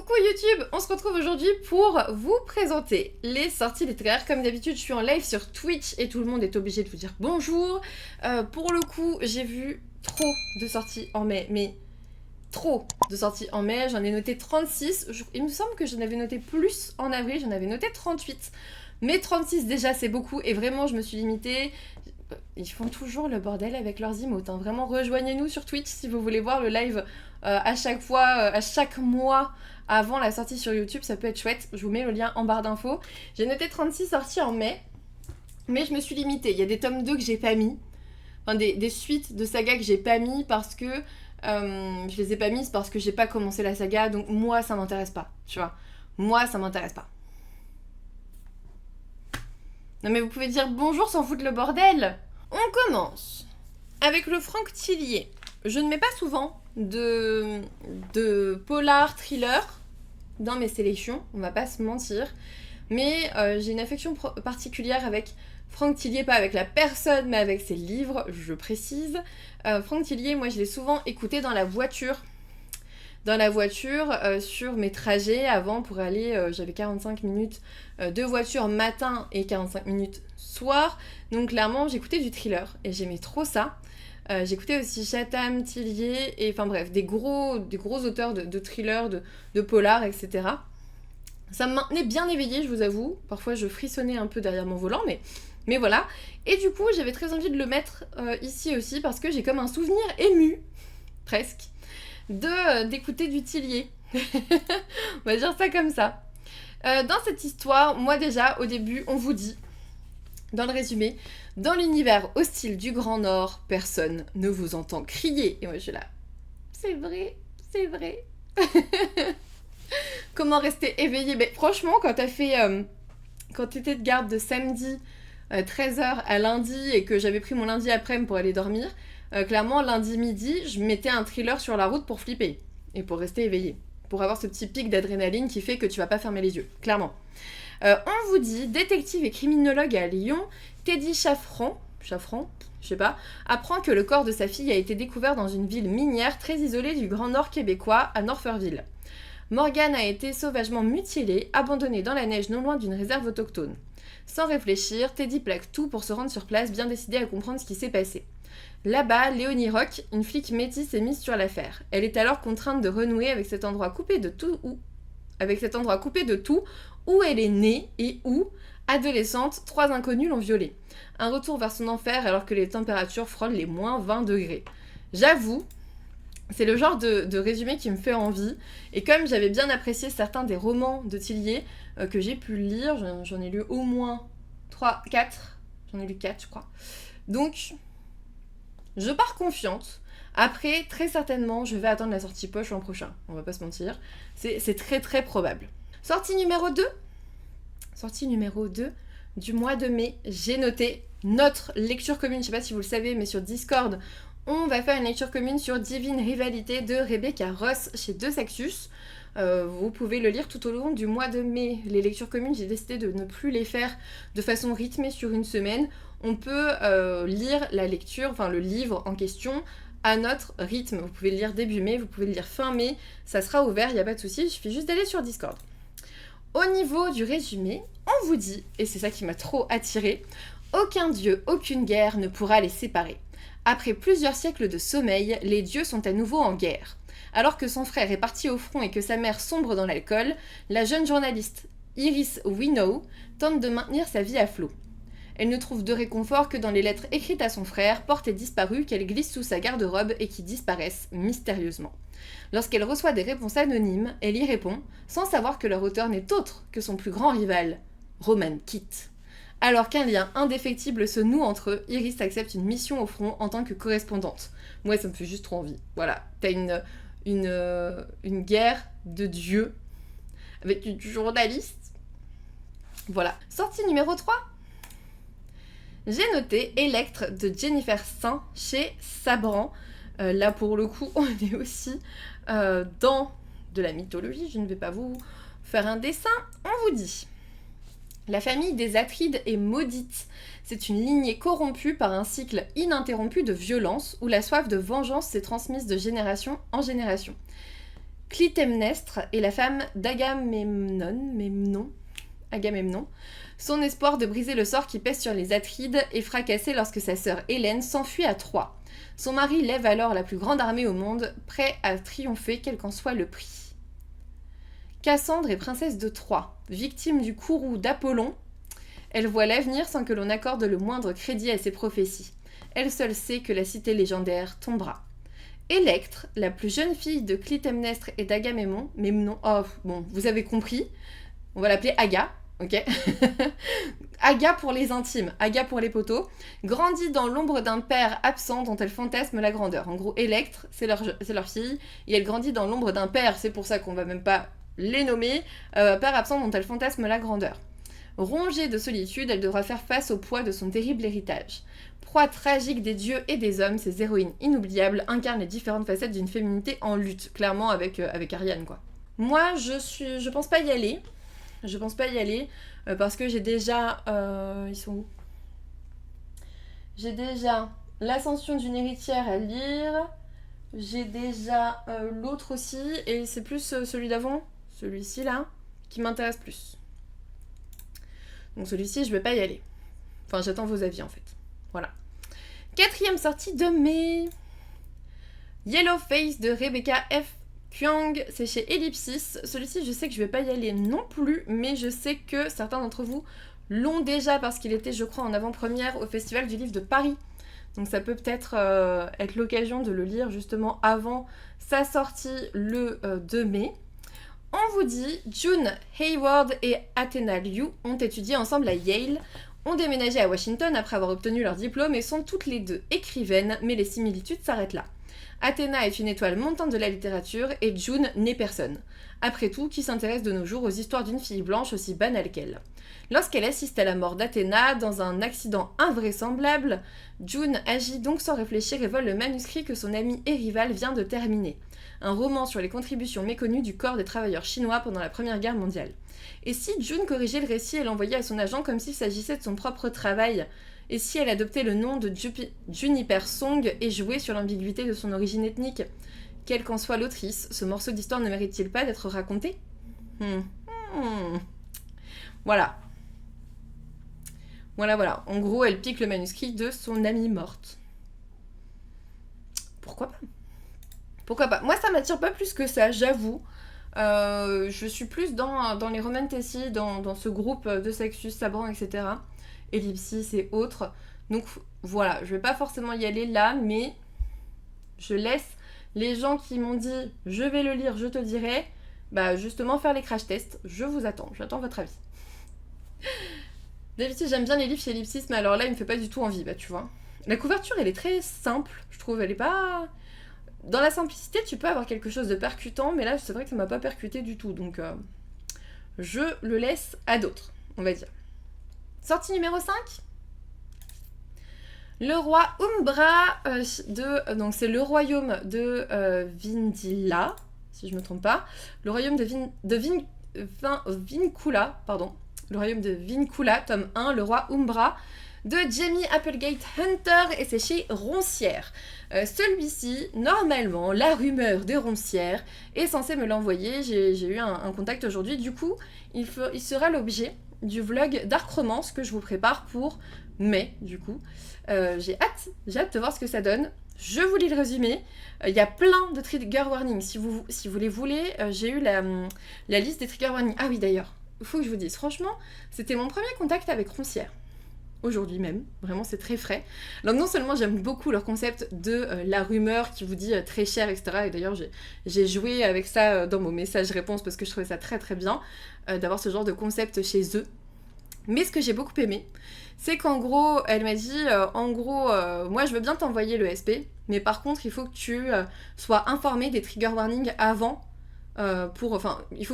Coucou YouTube, on se retrouve aujourd'hui pour vous présenter les sorties littéraires. Comme d'habitude, je suis en live sur Twitch et tout le monde est obligé de vous dire bonjour. Pour le coup, j'ai vu trop de sorties en mai, mais trop de sorties en mai. J'en ai noté 36. Il me semble que j'en avais noté plus en avril, j'en avais noté 38. Mais 36 déjà, c'est beaucoup et vraiment, je me suis limitée. Ils font toujours le bordel avec leurs emotes. Vraiment, rejoignez-nous sur Twitch si vous voulez voir le live à chaque fois, à chaque mois avant la sortie sur YouTube. Ça peut être chouette. Je vous mets le lien en barre d'infos. J'ai noté 36 sorties en mai, mais je me suis limitée. Il y a des tomes 2 que j'ai pas mis. Enfin, des suites de sagas que j'ai pas mis parce que je les ai pas mises parce que j'ai pas commencé la saga. Donc moi, ça m'intéresse pas. Tu vois, moi, ça m'intéresse pas. Non mais vous pouvez dire bonjour sans foutre le bordel. On commence avec le Franck Tillier. Je ne mets pas souvent de polar thriller dans mes sélections, on va pas se mentir. Mais j'ai une affection particulière avec Franck Tillier, pas avec la personne, mais avec ses livres, je précise. Franck Tillier, moi je l'ai souvent écouté dans la voiture. Sur mes trajets avant pour aller, j'avais 45 minutes de voiture matin et 45 minutes soir, donc clairement j'écoutais du thriller et j'aimais trop ça. J'écoutais aussi Chatham, Tillier, et enfin bref, des gros auteurs de thriller, de polar, etc. Ça me maintenait bien éveillée, je vous avoue, parfois je frissonnais un peu derrière mon volant, mais voilà. Et du coup j'avais très envie de le mettre ici aussi parce que j'ai comme un souvenir ému, presque, d'écouter du Tillier. On va dire ça comme ça. Dans cette histoire, moi déjà, au début, on vous dit, dans le résumé, dans l'univers hostile du Grand Nord, personne ne vous entend crier. Et moi je suis là, c'est vrai, c'est vrai. Comment rester éveillé? Mais franchement, quand t'étais de garde de samedi 13h à lundi et que j'avais pris mon lundi après-midi pour aller dormir, clairement, lundi midi, je mettais un thriller sur la route pour flipper et pour rester éveillé, pour avoir ce petit pic d'adrénaline qui fait que tu vas pas fermer les yeux, clairement. On vous dit, détective et criminologue à Lyon, Teddy Chaffran, je sais pas, apprend que le corps de sa fille a été découvert dans une ville minière très isolée du Grand Nord québécois, à Northfurville. Morgan a été sauvagement mutilée, abandonnée dans la neige non loin d'une réserve autochtone. Sans réfléchir, Teddy plaque tout pour se rendre sur place, bien décidé à comprendre ce qui s'est passé. Là-bas, Léonie Rock, une flic métisse, est mise sur l'affaire. Elle est alors contrainte de renouer avec cet endroit coupé de tout où elle est née et où, adolescente, 3 inconnus l'ont violée. Un retour vers son enfer alors que les températures frôlent les moins 20 degrés. J'avoue, c'est le genre de résumé qui me fait envie. Et comme j'avais bien apprécié certains des romans de Tillier que j'ai pu lire, j'en ai lu au moins 4. J'en ai lu 4, je crois. Donc, je pars confiante. Après, très certainement, je vais attendre la sortie poche l'an prochain. On va pas se mentir. C'est très très probable. Sortie numéro 2. Sortie numéro 2 du mois de mai. J'ai noté notre lecture commune. Je sais pas si vous le savez, mais sur Discord, on va faire une lecture commune sur Divine Rivalité de Rebecca Ross chez Deux Sexus. Vous pouvez le lire tout au long du mois de mai. Les lectures communes, j'ai décidé de ne plus les faire de façon rythmée sur une semaine. On peut lire la lecture, enfin le livre en question, à notre rythme. Vous pouvez le lire début mai, vous pouvez le lire fin mai, ça sera ouvert, il n'y a pas de souci, il suffit juste d'aller sur Discord. Au niveau du résumé, on vous dit, et c'est ça qui m'a trop attirée, aucun dieu, aucune guerre ne pourra les séparer. Après plusieurs siècles de sommeil, les dieux sont à nouveau en guerre. Alors que son frère est parti au front et que sa mère sombre dans l'alcool, la jeune journaliste Iris Winnow tente de maintenir sa vie à flot. Elle ne trouve de réconfort que dans les lettres écrites à son frère, portées disparues, qu'elle glisse sous sa garde-robe et qui disparaissent mystérieusement. Lorsqu'elle reçoit des réponses anonymes, elle y répond, sans savoir que leur auteur n'est autre que son plus grand rival, Roman Kitt. Alors qu'un lien indéfectible se noue entre eux, Iris accepte une mission au front en tant que correspondante. Moi, ça me fait juste trop envie. Voilà, t'as une guerre de dieux avec une journaliste. Voilà. Sortie numéro 3. J'ai noté Electre de Jennifer Saint chez Sabran. Là, pour le coup, on est aussi dans de la mythologie. Je ne vais pas vous faire un dessin. On vous dit. La famille des Atrides est maudite. C'est une lignée corrompue par un cycle ininterrompu de violence où la soif de vengeance s'est transmise de génération en génération. Clytemnestre est la femme Agamemnon, son espoir de briser le sort qui pèse sur les Atrides est fracassé lorsque sa sœur Hélène s'enfuit à Troie. Son mari lève alors la plus grande armée au monde, prêt à triompher quel qu'en soit le prix. Cassandre est princesse de Troie, victime du courroux d'Apollon. Elle voit l'avenir sans que l'on accorde le moindre crédit à ses prophéties. Elle seule sait que la cité légendaire tombera. Électre, la plus jeune fille de Clytemnestre et d'Agamemnon, vous avez compris, on va l'appeler Aga, ok. Aga pour les intimes, Aga pour les potos, grandit dans l'ombre d'un père absent dont elle fantasme la grandeur. En gros, Électre, c'est leur fille, et elle grandit dans l'ombre d'un père, c'est pour ça qu'on va même pas les nommer, père absent dont elle fantasme la grandeur. Rongée de solitude, elle devra faire face au poids de son terrible héritage. Proie tragique des dieux et des hommes, ces héroïnes inoubliables incarnent les différentes facettes d'une féminité en lutte, clairement avec Ariane, quoi. Moi, je pense pas y aller. Parce que j'ai déjà... ils sont où ? J'ai déjà l'ascension d'une héritière à lire. J'ai déjà l'autre aussi. Et c'est plus celui d'avant, celui-ci là, qui m'intéresse plus. Donc celui-ci, je vais pas y aller. Enfin, j'attends vos avis en fait. Voilà. 4e sortie de mai. Yellowface de Rebecca F. Kuang, c'est chez Ellipsis. Celui-ci, je sais que je vais pas y aller non plus, mais je sais que certains d'entre vous l'ont déjà parce qu'il était, je crois, en avant-première au Festival du Livre de Paris. Donc ça peut peut-être être l'occasion de le lire justement avant sa sortie le 2 mai. On vous dit, June Hayward et Athena Liu ont étudié ensemble à Yale, ont déménagé à Washington après avoir obtenu leur diplôme et sont toutes les deux écrivaines, mais les similitudes s'arrêtent là. Athéna est une étoile montante de la littérature et June n'est personne. Après tout, qui s'intéresse de nos jours aux histoires d'une fille blanche aussi banale qu'elle ? Lorsqu'elle assiste à la mort d'Athéna dans un accident invraisemblable, June agit donc sans réfléchir et vole le manuscrit que son ami et rival vient de terminer. Un roman sur les contributions méconnues du corps des travailleurs chinois pendant la Première Guerre mondiale. Et si June corrigeait le récit et l'envoyait à son agent comme s'il s'agissait de son propre travail ? Et si elle adoptait le nom de Juniper Song et jouait sur l'ambiguïté de son origine ethnique ? Quelle qu'en soit l'autrice, ce morceau d'histoire ne mérite-t-il pas d'être raconté ? Voilà. Voilà. En gros, elle pique le manuscrit de son amie morte. Pourquoi pas ? Moi, ça m'attire pas plus que ça, j'avoue. Je suis plus dans les romantasy, dans ce groupe de Sexus, Sabran, etc., Ellipsis et autres. Donc voilà, je vais pas forcément y aller là, mais je laisse les gens qui m'ont dit je vais le lire, je te dirai, justement faire les crash tests. Je vous attends, j'attends votre avis. D'habitude j'aime bien les livres chez Ellipsis, mais alors là il me fait pas du tout envie, tu vois. La couverture elle est très simple, je trouve, elle est pas... Dans la simplicité tu peux avoir quelque chose de percutant, mais là c'est vrai que ça m'a pas percuté du tout, donc je le laisse à d'autres, on va dire. Sortie numéro 5. Le roi Umbra donc c'est le royaume de Vindilla, si je me trompe pas. Le royaume de Vincula, pardon. Le royaume de Vincula, tome 1, le roi Umbra, de Jamie Applegate Hunter, et c'est chez Roncière. Celui-ci, normalement, la rumeur de Roncière est censé me l'envoyer. J'ai eu un contact aujourd'hui, du coup, il sera l'objet du vlog Dark Romance que je vous prépare pour mai, du coup. J'ai hâte de voir ce que ça donne. Je vous lis le résumé. Il y a plein de trigger warnings. Si vous les voulez, j'ai eu la liste des trigger warnings. Ah oui, d'ailleurs, il faut que je vous dise, franchement, c'était mon premier contact avec Roncière. Aujourd'hui même, vraiment c'est très frais. Alors non seulement j'aime beaucoup leur concept de la rumeur qui vous dit très cher, etc. Et d'ailleurs j'ai joué avec ça dans mon message-réponse parce que je trouvais ça très très bien d'avoir ce genre de concept chez eux. Mais ce que j'ai beaucoup aimé, c'est qu'en gros, elle m'a dit, moi je veux bien t'envoyer le SP, mais par contre il faut que tu sois informé des trigger warnings avant, il faut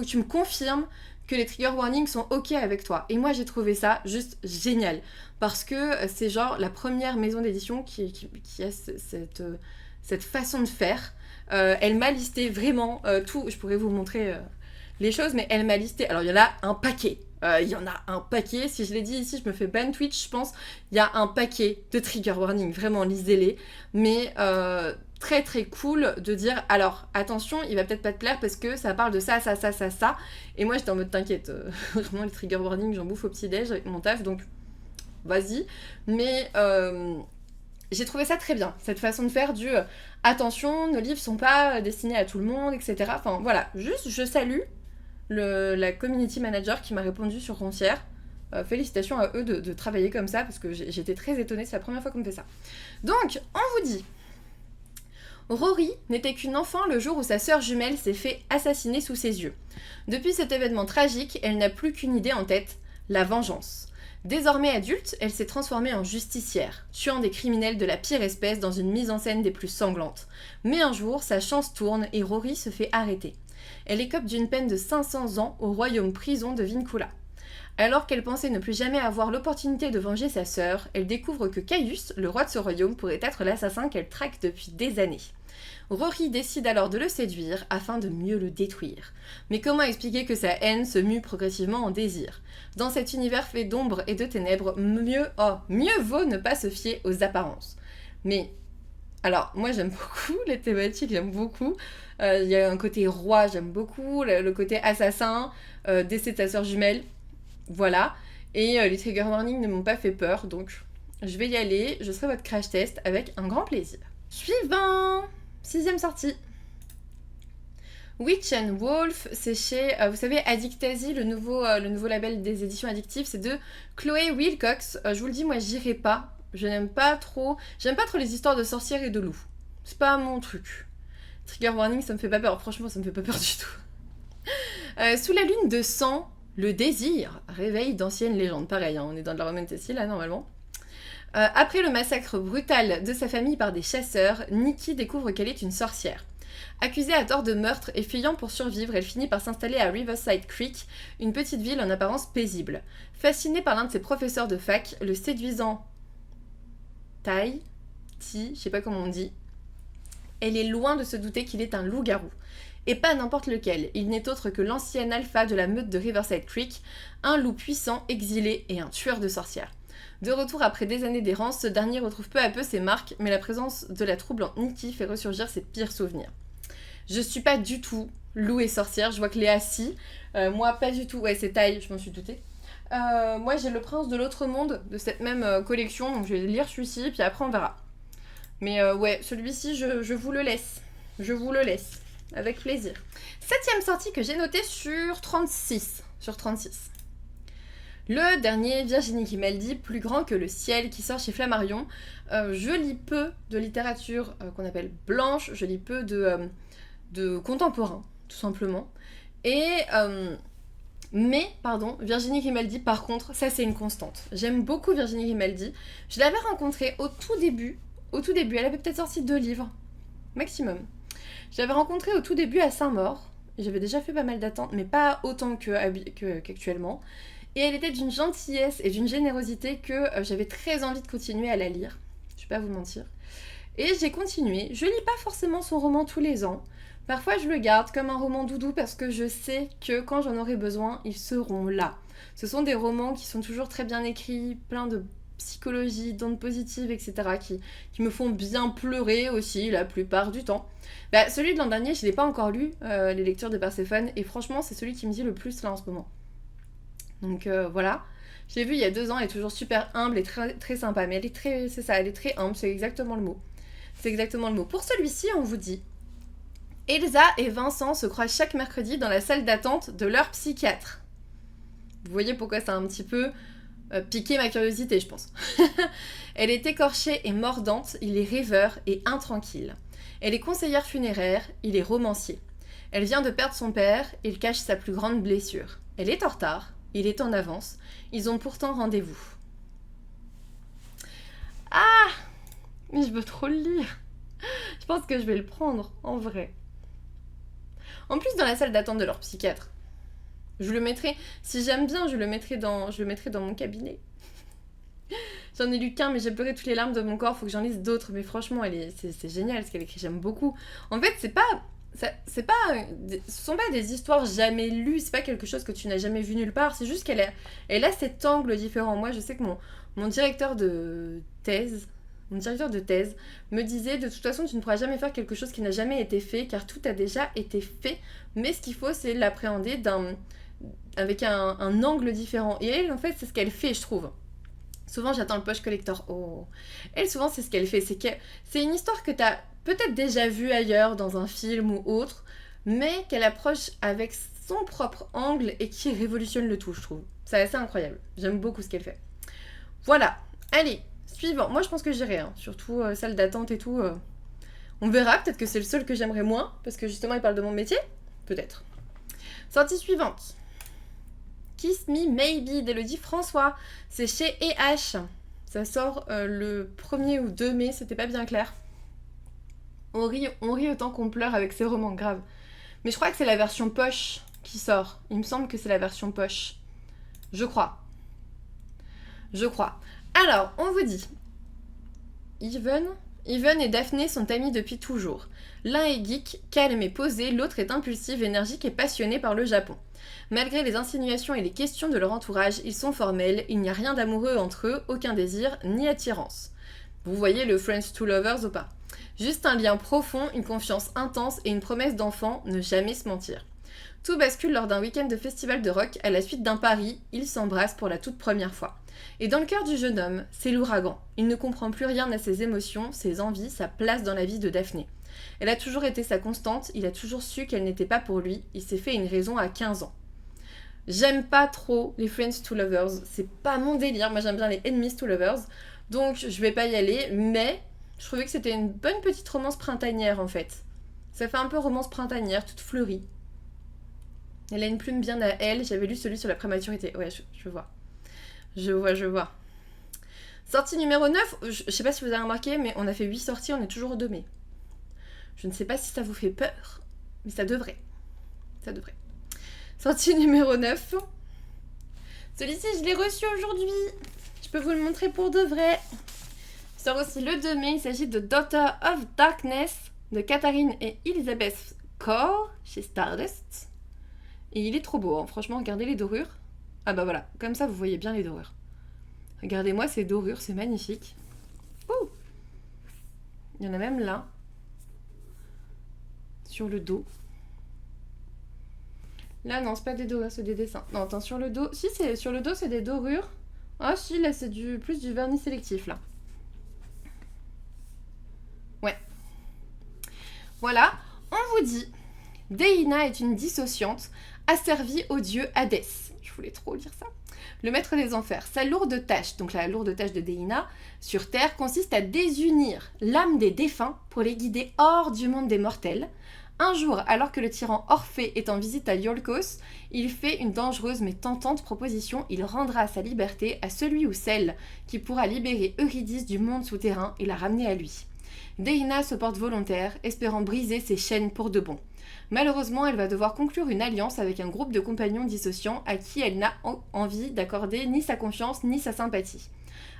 que tu me confirmes que les trigger warnings sont ok avec toi. Et moi j'ai trouvé ça juste génial, parce que c'est genre la première maison d'édition qui a cette façon de faire. Elle m'a listé vraiment tout, je pourrais vous montrer les choses, mais elle m'a listé, alors il y en a un paquet. Il y en a un paquet, si je l'ai dit ici, je me fais ban Twitch, je pense. Il y a un paquet de trigger warning, vraiment, lisez-les. Mais très très cool de dire, alors, attention, il va peut-être pas te plaire parce que ça parle de ça. Et moi, j'étais en mode, t'inquiète, vraiment, les trigger warning, j'en bouffe au petit-déj avec mon taf, donc vas-y. Mais j'ai trouvé ça très bien, cette façon de faire du attention, nos livres sont pas destinés à tout le monde, etc. Enfin, voilà, juste, je salue la community manager qui m'a répondu sur Roncière. Félicitations à eux de travailler comme ça parce que j'étais très étonnée, c'est la première fois qu'on me fait ça. Donc, on vous dit, Rory n'était qu'une enfant le jour où sa sœur jumelle s'est fait assassiner sous ses yeux. Depuis cet événement tragique, elle n'a plus qu'une idée en tête, la vengeance. Désormais adulte, elle s'est transformée en justicière, tuant des criminels de la pire espèce dans une mise en scène des plus sanglantes. Mais un jour, sa chance tourne et Rory se fait arrêter. Elle écope d'une peine de 500 ans au royaume prison de Vincula. Alors qu'elle pensait ne plus jamais avoir l'opportunité de venger sa sœur, elle découvre que Caius, le roi de ce royaume, pourrait être l'assassin qu'elle traque depuis des années. Rory décide alors de le séduire afin de mieux le détruire. Mais comment expliquer que sa haine se mue progressivement en désir ? Dans cet univers fait d'ombre et de ténèbres, mieux vaut ne pas se fier aux apparences. Mais, alors, moi j'aime beaucoup les thématiques, j'aime beaucoup. Il y a un côté roi, j'aime beaucoup. Le côté assassin, décès de sa sœur jumelle, voilà. Et les trigger warnings ne m'ont pas fait peur, donc je vais y aller. Je serai votre crash test avec un grand plaisir. Suivant, 6ème sortie. Witch and Wolf, c'est chez, vous savez, Addictasy, le nouveau label des éditions addictives, c'est de Chloé Wilcox. Je vous le dis, moi j'irai pas. J'aime pas trop les histoires de sorcières et de loups. C'est pas mon truc. Trigger warning, ça me fait pas peur. Franchement, ça me fait pas peur du tout. Sous la lune de sang, le désir réveille d'anciennes légendes. Pareil, hein, on est dans de la romantasy là normalement. Après le massacre brutal de sa famille par des chasseurs, Nikki découvre qu'elle est une sorcière. Accusée à tort de meurtre et fuyant pour survivre, elle finit par s'installer à Riverside Creek, une petite ville en apparence paisible. Fascinée par l'un de ses professeurs de fac, le séduisant je sais pas comment on dit, elle est loin de se douter qu'il est un loup-garou. Et pas n'importe lequel, il n'est autre que l'ancien alpha de la meute de Riverside Creek, un loup puissant, exilé et un tueur de sorcières. De retour après des années d'errance, ce dernier retrouve peu à peu ses marques, mais la présence de la troublante Nikki fait ressurgir ses pires souvenirs. Je suis pas du tout loup et sorcière, je vois que Léa si, moi pas du tout, ouais c'est taille, je m'en suis doutée. Moi j'ai le prince de l'autre monde de cette même collection, donc je vais lire celui-ci, puis après on verra. Mais ouais, celui-ci je vous le laisse, avec plaisir. 7ème sortie que j'ai notée sur 36. Le dernier, Virginie Grimaldi, Plus grand que le ciel, qui sort chez Flammarion. Je lis peu de littérature qu'on appelle blanche, je lis peu de contemporain, tout simplement. Mais, Virginie Grimaldi, par contre, ça c'est une constante. J'aime beaucoup Virginie Grimaldi. Je l'avais rencontrée au tout début, elle avait peut-être sorti 2 livres, maximum. Je l'avais rencontrée au tout début à Saint-Maur. J'avais déjà fait pas mal d'attentes, mais pas autant qu'actuellement. Et elle était d'une gentillesse et d'une générosité que j'avais très envie de continuer à la lire. Je vais pas vous mentir. Et j'ai continué. Je lis pas forcément son roman tous les ans. Parfois je le garde comme un roman doudou parce que je sais que quand j'en aurai besoin, ils seront là. Ce sont des romans qui sont toujours très bien écrits, plein de psychologie, d'ondes positives, etc. qui me font bien pleurer aussi la plupart du temps. Celui de l'an dernier, je l'ai pas encore lu, Les lectures de Perséphone, et franchement c'est celui qui me dit le plus là en ce moment. Donc voilà, je l'ai vu il y a 2 ans, elle est toujours super humble et très, très sympa, mais elle est très humble, c'est exactement le mot. Pour celui-ci, on vous dit, Elsa et Vincent se croisent chaque mercredi dans la salle d'attente de leur psychiatre. Vous voyez pourquoi ça a un petit peu piqué ma curiosité, je pense. Elle est écorchée et mordante, il est rêveur et intranquille. Elle est conseillère funéraire, il est romancier. Elle vient de perdre son père, il cache sa plus grande blessure. Elle est en retard, il est en avance, ils ont pourtant rendez-vous. Ah, mais je veux trop le lire. Je pense que je vais le prendre, en vrai. En plus, dans la salle d'attente de leur psychiatre. Je le mettrai, si j'aime bien, je le mettrai dans mon cabinet. J'en ai lu qu'un, mais j'ai pleuré toutes les larmes de mon corps, faut que j'en lise d'autres. Mais franchement, c'est génial ce qu'elle écrit, j'aime beaucoup. En fait, c'est pas c'est pas, ce sont pas des histoires jamais lues, c'est pas quelque chose que tu n'as jamais vu nulle part, c'est juste elle a cet angle différent. Moi, je sais que mon directeur de thèse, me disait de toute façon, tu ne pourras jamais faire quelque chose qui n'a jamais été fait, car tout a déjà été fait, mais ce qu'il faut, c'est l'appréhender avec un angle différent. Et elle, en fait, c'est ce qu'elle fait, je trouve. Souvent, j'attends le poche collector. Oh. Elle, souvent, c'est ce qu'elle fait. C'est une histoire que tu as peut-être déjà vue ailleurs, dans un film ou autre, mais qu'elle approche avec son propre angle et qui révolutionne le tout, je trouve. C'est assez incroyable. J'aime beaucoup ce qu'elle fait. Voilà. Allez, suivant. Moi, je pense que j'irai. Hein. Surtout salle d'attente et tout. On verra. Peut-être que c'est le seul que j'aimerais moins, parce que justement, il parle de mon métier. Peut-être. Sortie suivante. Kiss Me Maybe d'Elodie François. C'est chez E.H. Ça sort le 1er ou 2 mai, c'était pas bien clair. On rit autant qu'on pleure avec ces romans graves. Mais je crois que c'est la version poche qui sort. Il me semble que c'est la version poche. Je crois. Alors, on vous dit. Even et Daphné sont amis depuis toujours. L'un est geek, calme et posé, l'autre est impulsif, énergique et passionné par le Japon. Malgré les insinuations et les questions de leur entourage, ils sont formels, il n'y a rien d'amoureux entre eux, aucun désir ni attirance. Vous voyez le Friends to Lovers ou pas? Juste un lien profond, une confiance intense et une promesse d'enfant, ne jamais se mentir. Tout bascule lors d'un week-end de festival de rock à la suite d'un pari, ils s'embrassent pour la toute première fois. Et dans le cœur du jeune homme, c'est l'ouragan. Il ne comprend plus rien à ses émotions, ses envies, sa place dans la vie de Daphné. Elle a toujours été sa constante, il a toujours su qu'elle n'était pas pour lui, il s'est fait une raison à 15 ans. J'aime pas trop les Friends to Lovers, c'est pas mon délire, moi j'aime bien les Enemies to Lovers, donc je vais pas y aller, mais je trouvais que c'était une bonne petite romance printanière en fait. Ça fait un peu romance printanière, toute fleurie. Elle a une plume bien à elle, j'avais lu celui sur la prématurité, ouais je vois. Je vois. Sortie numéro 9, je sais pas si vous avez remarqué, mais on a fait 8 sorties, on est toujours au 2 mai. Je ne sais pas si ça vous fait peur, mais ça devrait. Sortie numéro 9. Celui-ci, je l'ai reçu aujourd'hui. Je peux vous le montrer pour de vrai. Il sort aussi le 2 mai. Il s'agit de Daughter of Darkness de Katharine et Elizabeth Core chez Stardust. Et il est trop beau, hein. Franchement, regardez les dorures. Ah bah voilà, comme ça vous voyez bien les dorures. Regardez-moi ces dorures, c'est magnifique. Ouh. Il y en a même là. Sur le dos. Là, non, c'est pas des dorures, c'est des dessins. Non, attends, sur le dos. Si, sur le dos, c'est des dorures. Ah, si, là, c'est plus du vernis sélectif, là. Ouais. Voilà, on vous dit. Deina est une dissociante, asservie au dieu Hadès. Je voulais trop lire ça. Le maître des enfers. Sa lourde tâche, donc la lourde tâche de Deina, sur Terre, consiste à désunir l'âme des défunts pour les guider hors du monde des mortels. Un jour, alors que le tyran Orphée est en visite à Iolcos, il fait une dangereuse mais tentante proposition. Il rendra sa liberté à celui ou celle qui pourra libérer Eurydice du monde souterrain et la ramener à lui. Deina se porte volontaire, espérant briser ses chaînes pour de bon. Malheureusement, elle va devoir conclure une alliance avec un groupe de compagnons dissociants à qui elle n'a envie d'accorder ni sa confiance ni sa sympathie.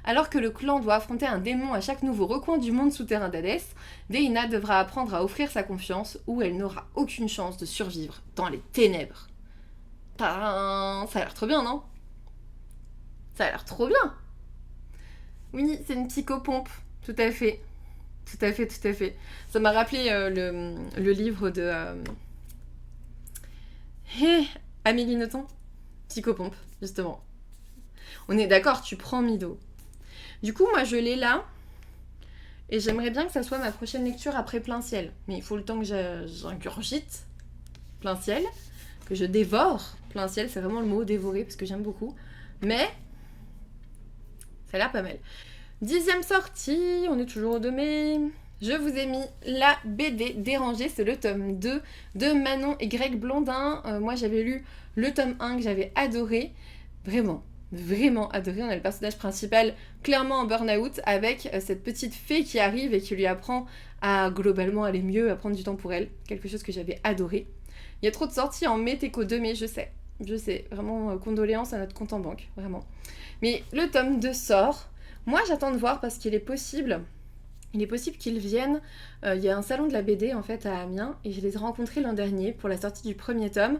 Alors que le clan doit affronter un démon à chaque nouveau recoin du monde souterrain d'Hadès, Deina devra apprendre à offrir sa confiance ou elle n'aura aucune chance de survivre dans les ténèbres. Tadam! Ça a l'air trop bien, non? Ça a l'air trop bien! Oui, c'est une psychopompe, tout à fait. Tout à fait. Ça m'a rappelé le livre de Amélie Nothomb, Psychopompe, justement. On est d'accord, tu prends Mido. Du coup, moi, je l'ai là. Et j'aimerais bien que ça soit ma prochaine lecture après Plein Ciel. Mais il faut le temps que j'ingurgite Plein Ciel, que je dévore Plein Ciel. C'est vraiment le mot dévorer, parce que j'aime beaucoup. Mais ça a l'air pas mal. 10e sortie, on est toujours au 2 mai. Je vous ai mis la BD Dérangée, c'est le tome 2 de Manon et Greg Blondin. Moi, j'avais lu le tome 1 que j'avais adoré. Vraiment adoré. On a le personnage principal clairement en burn-out avec cette petite fée qui arrive et qui lui apprend à globalement aller mieux, à prendre du temps pour elle. Quelque chose que j'avais adoré. Il y a trop de sorties en mai, t'es qu'au 2 mai, je sais. Vraiment, condoléances à notre compte en banque, vraiment. Mais le tome 2 sort. Moi, j'attends de voir parce qu'il est possible Il est possible qu'ils viennent, il y a un salon de la BD en fait à Amiens, et je les ai rencontrés l'an dernier pour la sortie du premier tome,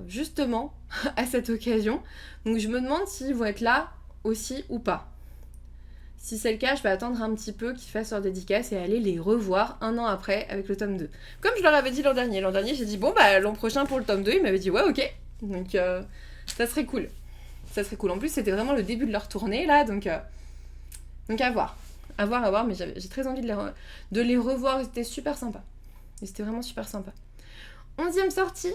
justement à cette occasion. Donc je me demande s'ils vont être là aussi ou pas. Si c'est le cas, je vais attendre un petit peu qu'ils fassent leur dédicace et aller les revoir un an après avec le tome 2. Comme je leur avais dit l'an dernier. L'an dernier, j'ai dit bon bah l'an prochain pour le tome 2, ils m'avaient dit ouais ok. Donc ça serait cool. Ça serait cool. En plus, c'était vraiment le début de leur tournée là, donc à voir. À voir, mais j'ai très envie de les revoir. C'était super sympa. Et c'était vraiment super sympa. 11e sortie.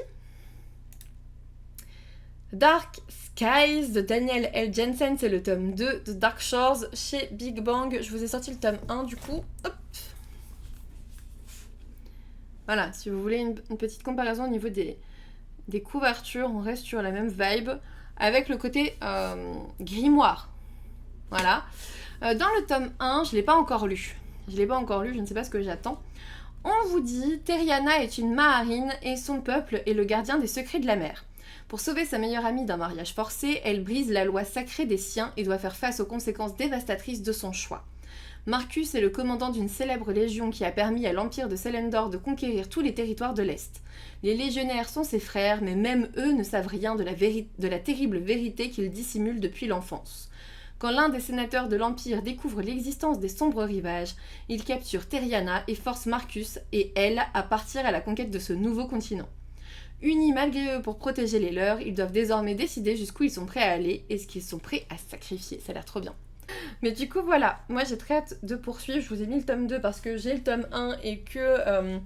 Dark Skies de Daniel L. Jensen, c'est le tome 2 de Dark Shores chez Big Bang. Je vous ai sorti le tome 1 du coup. Hop. Voilà, si vous voulez une petite comparaison au niveau des couvertures, on reste sur la même vibe avec le côté grimoire. Voilà. Dans le tome 1, je ne l'ai pas encore lu. Je ne sais pas ce que j'attends. On vous dit, Terriana est une Maharine et son peuple est le gardien des secrets de la mer. Pour sauver sa meilleure amie d'un mariage forcé, elle brise la loi sacrée des siens et doit faire face aux conséquences dévastatrices de son choix. Marcus est le commandant d'une célèbre légion qui a permis à l'Empire de Selendor de conquérir tous les territoires de l'Est. Les légionnaires sont ses frères, mais même eux ne savent rien de la terrible vérité qu'ils dissimulent depuis l'enfance. Quand l'un des sénateurs de l'Empire découvre l'existence des sombres rivages, il capture Terriana et force Marcus et elle à partir à la conquête de ce nouveau continent. Unis malgré eux pour protéger les leurs, ils doivent désormais décider jusqu'où ils sont prêts à aller et ce qu'ils sont prêts à sacrifier. Ça a l'air trop bien. Mais du coup voilà, moi j'ai très hâte de poursuivre. Je vous ai mis le tome 2 parce que j'ai le tome 1 et que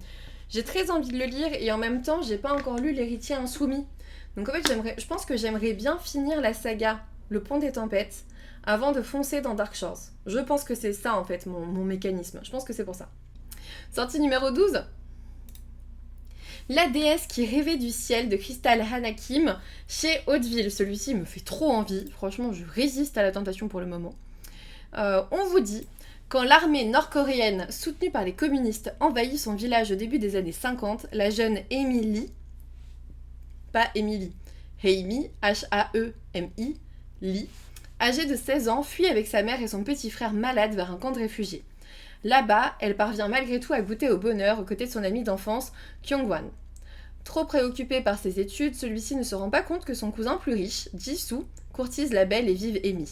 j'ai très envie de le lire, et en même temps j'ai pas encore lu L'Héritier Insoumis. Donc en fait je pense que j'aimerais bien finir la saga Le Pont des Tempêtes avant de foncer dans Dark Shores. Je pense que c'est ça en fait mon mécanisme. Je pense que c'est pour ça. Sortie numéro 12. La déesse qui rêvait du ciel de Crystal Hanakim chez Hauteville. Celui-ci me fait trop envie. Franchement, je résiste à la tentation pour le moment. On vous dit, quand l'armée nord-coréenne, soutenue par les communistes, envahit son village au début des années 50, la jeune Emily, pas Emily, Heimi, H-A-E-M-I, Lee, âgée de 16 ans, fuit avec sa mère et son petit frère malade vers un camp de réfugiés. Là-bas, elle parvient malgré tout à goûter au bonheur aux côtés de son ami d'enfance, Kyungwan. Trop préoccupé par ses études, celui-ci ne se rend pas compte que son cousin plus riche, Jisoo, courtise la belle et vive Amy.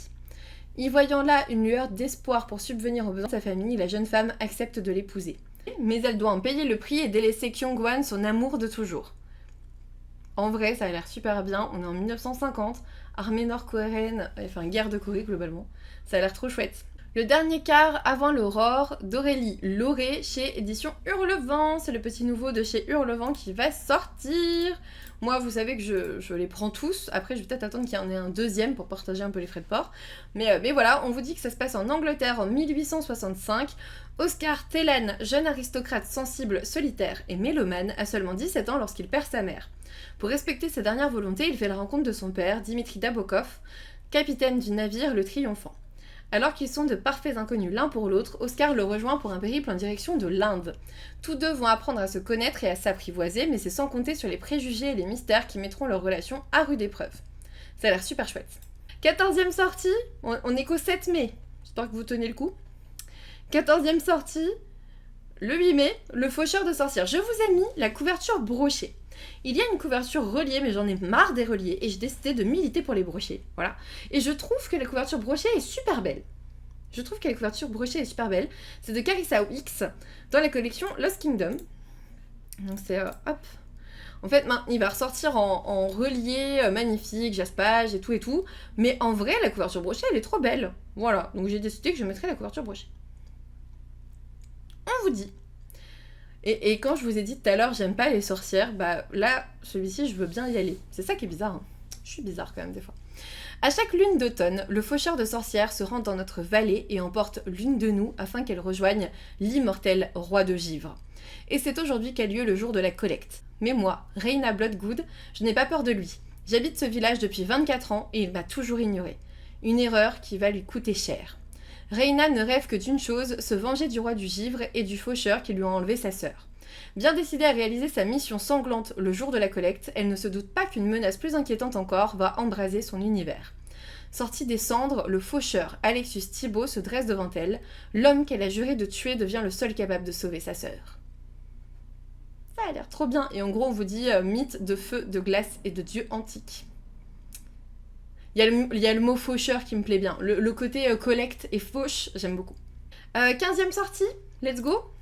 Y voyant là une lueur d'espoir pour subvenir aux besoins de sa famille, la jeune femme accepte de l'épouser. Mais elle doit en payer le prix et délaisser Kyungwan, son amour de toujours. En vrai, ça a l'air super bien. On est en 1950, armée nord-coréenne, enfin guerre de Corée globalement. Ça a l'air trop chouette. Le dernier quart avant l'aurore d'Aurélie Lauré chez Édition Hurlevent. C'est le petit nouveau de chez Hurlevent qui va sortir. Moi, vous savez que je les prends tous. Après, je vais peut-être attendre qu'il y en ait un deuxième pour partager un peu les frais de port. Mais voilà, on vous dit que ça se passe en Angleterre en 1865. Oscar Tellen, jeune aristocrate sensible, solitaire et mélomane, a seulement 17 ans lorsqu'il perd sa mère. Pour respecter sa dernière volonté, il fait la rencontre de son père, Dimitri Nabokov, capitaine du navire Le Triomphant. Alors qu'ils sont de parfaits inconnus l'un pour l'autre, Oscar le rejoint pour un périple en direction de l'Inde. Tous deux vont apprendre à se connaître et à s'apprivoiser, mais c'est sans compter sur les préjugés et les mystères qui mettront leur relation à rude épreuve. Ça a l'air super chouette. 14e sortie, on est qu'au 7 mai. J'espère que vous tenez le coup. 14e sortie, le 8 mai, Le Faucheur de sorcières. Je vous ai mis la couverture brochée. Il y a une couverture reliée, mais j'en ai marre des reliés et j'ai décidé de militer pour les brochés. Voilà. Et je trouve que la couverture brochée est super belle. C'est de Carissa Wicks dans la collection Lost Kingdom. Donc c'est hop. En fait, il va ressortir en relié magnifique, jaspage et tout. Mais en vrai, la couverture brochée, elle est trop belle. Voilà. Donc j'ai décidé que je mettrais la couverture brochée. On vous dit. Et quand je vous ai dit tout à l'heure, j'aime pas les sorcières, bah là, celui-ci, je veux bien y aller. C'est ça qui est bizarre. Hein. Je suis bizarre quand même des fois. À chaque lune d'automne, le faucheur de sorcières se rend dans notre vallée et emporte l'une de nous afin qu'elle rejoigne l'immortel roi de givre. Et c'est aujourd'hui qu'a lieu le jour de la collecte. Mais moi, Reyna Bloodgood, je n'ai pas peur de lui. J'habite ce village depuis 24 ans et il m'a toujours ignorée. Une erreur qui va lui coûter cher. Reyna ne rêve que d'une chose, se venger du roi du givre et du faucheur qui lui a enlevé sa sœur. Bien décidée à réaliser sa mission sanglante le jour de la collecte, elle ne se doute pas qu'une menace plus inquiétante encore va embraser son univers. Sorti des cendres, le faucheur Alexius Thibault se dresse devant elle. L'homme qu'elle a juré de tuer devient le seul capable de sauver sa sœur. Ça a l'air trop bien. Et en gros, on vous dit mythe de feu, de glace et de dieu antique. Il y a le mot faucheur qui me plaît bien. Le côté collecte et fauche, j'aime beaucoup. 15e sortie, let's go.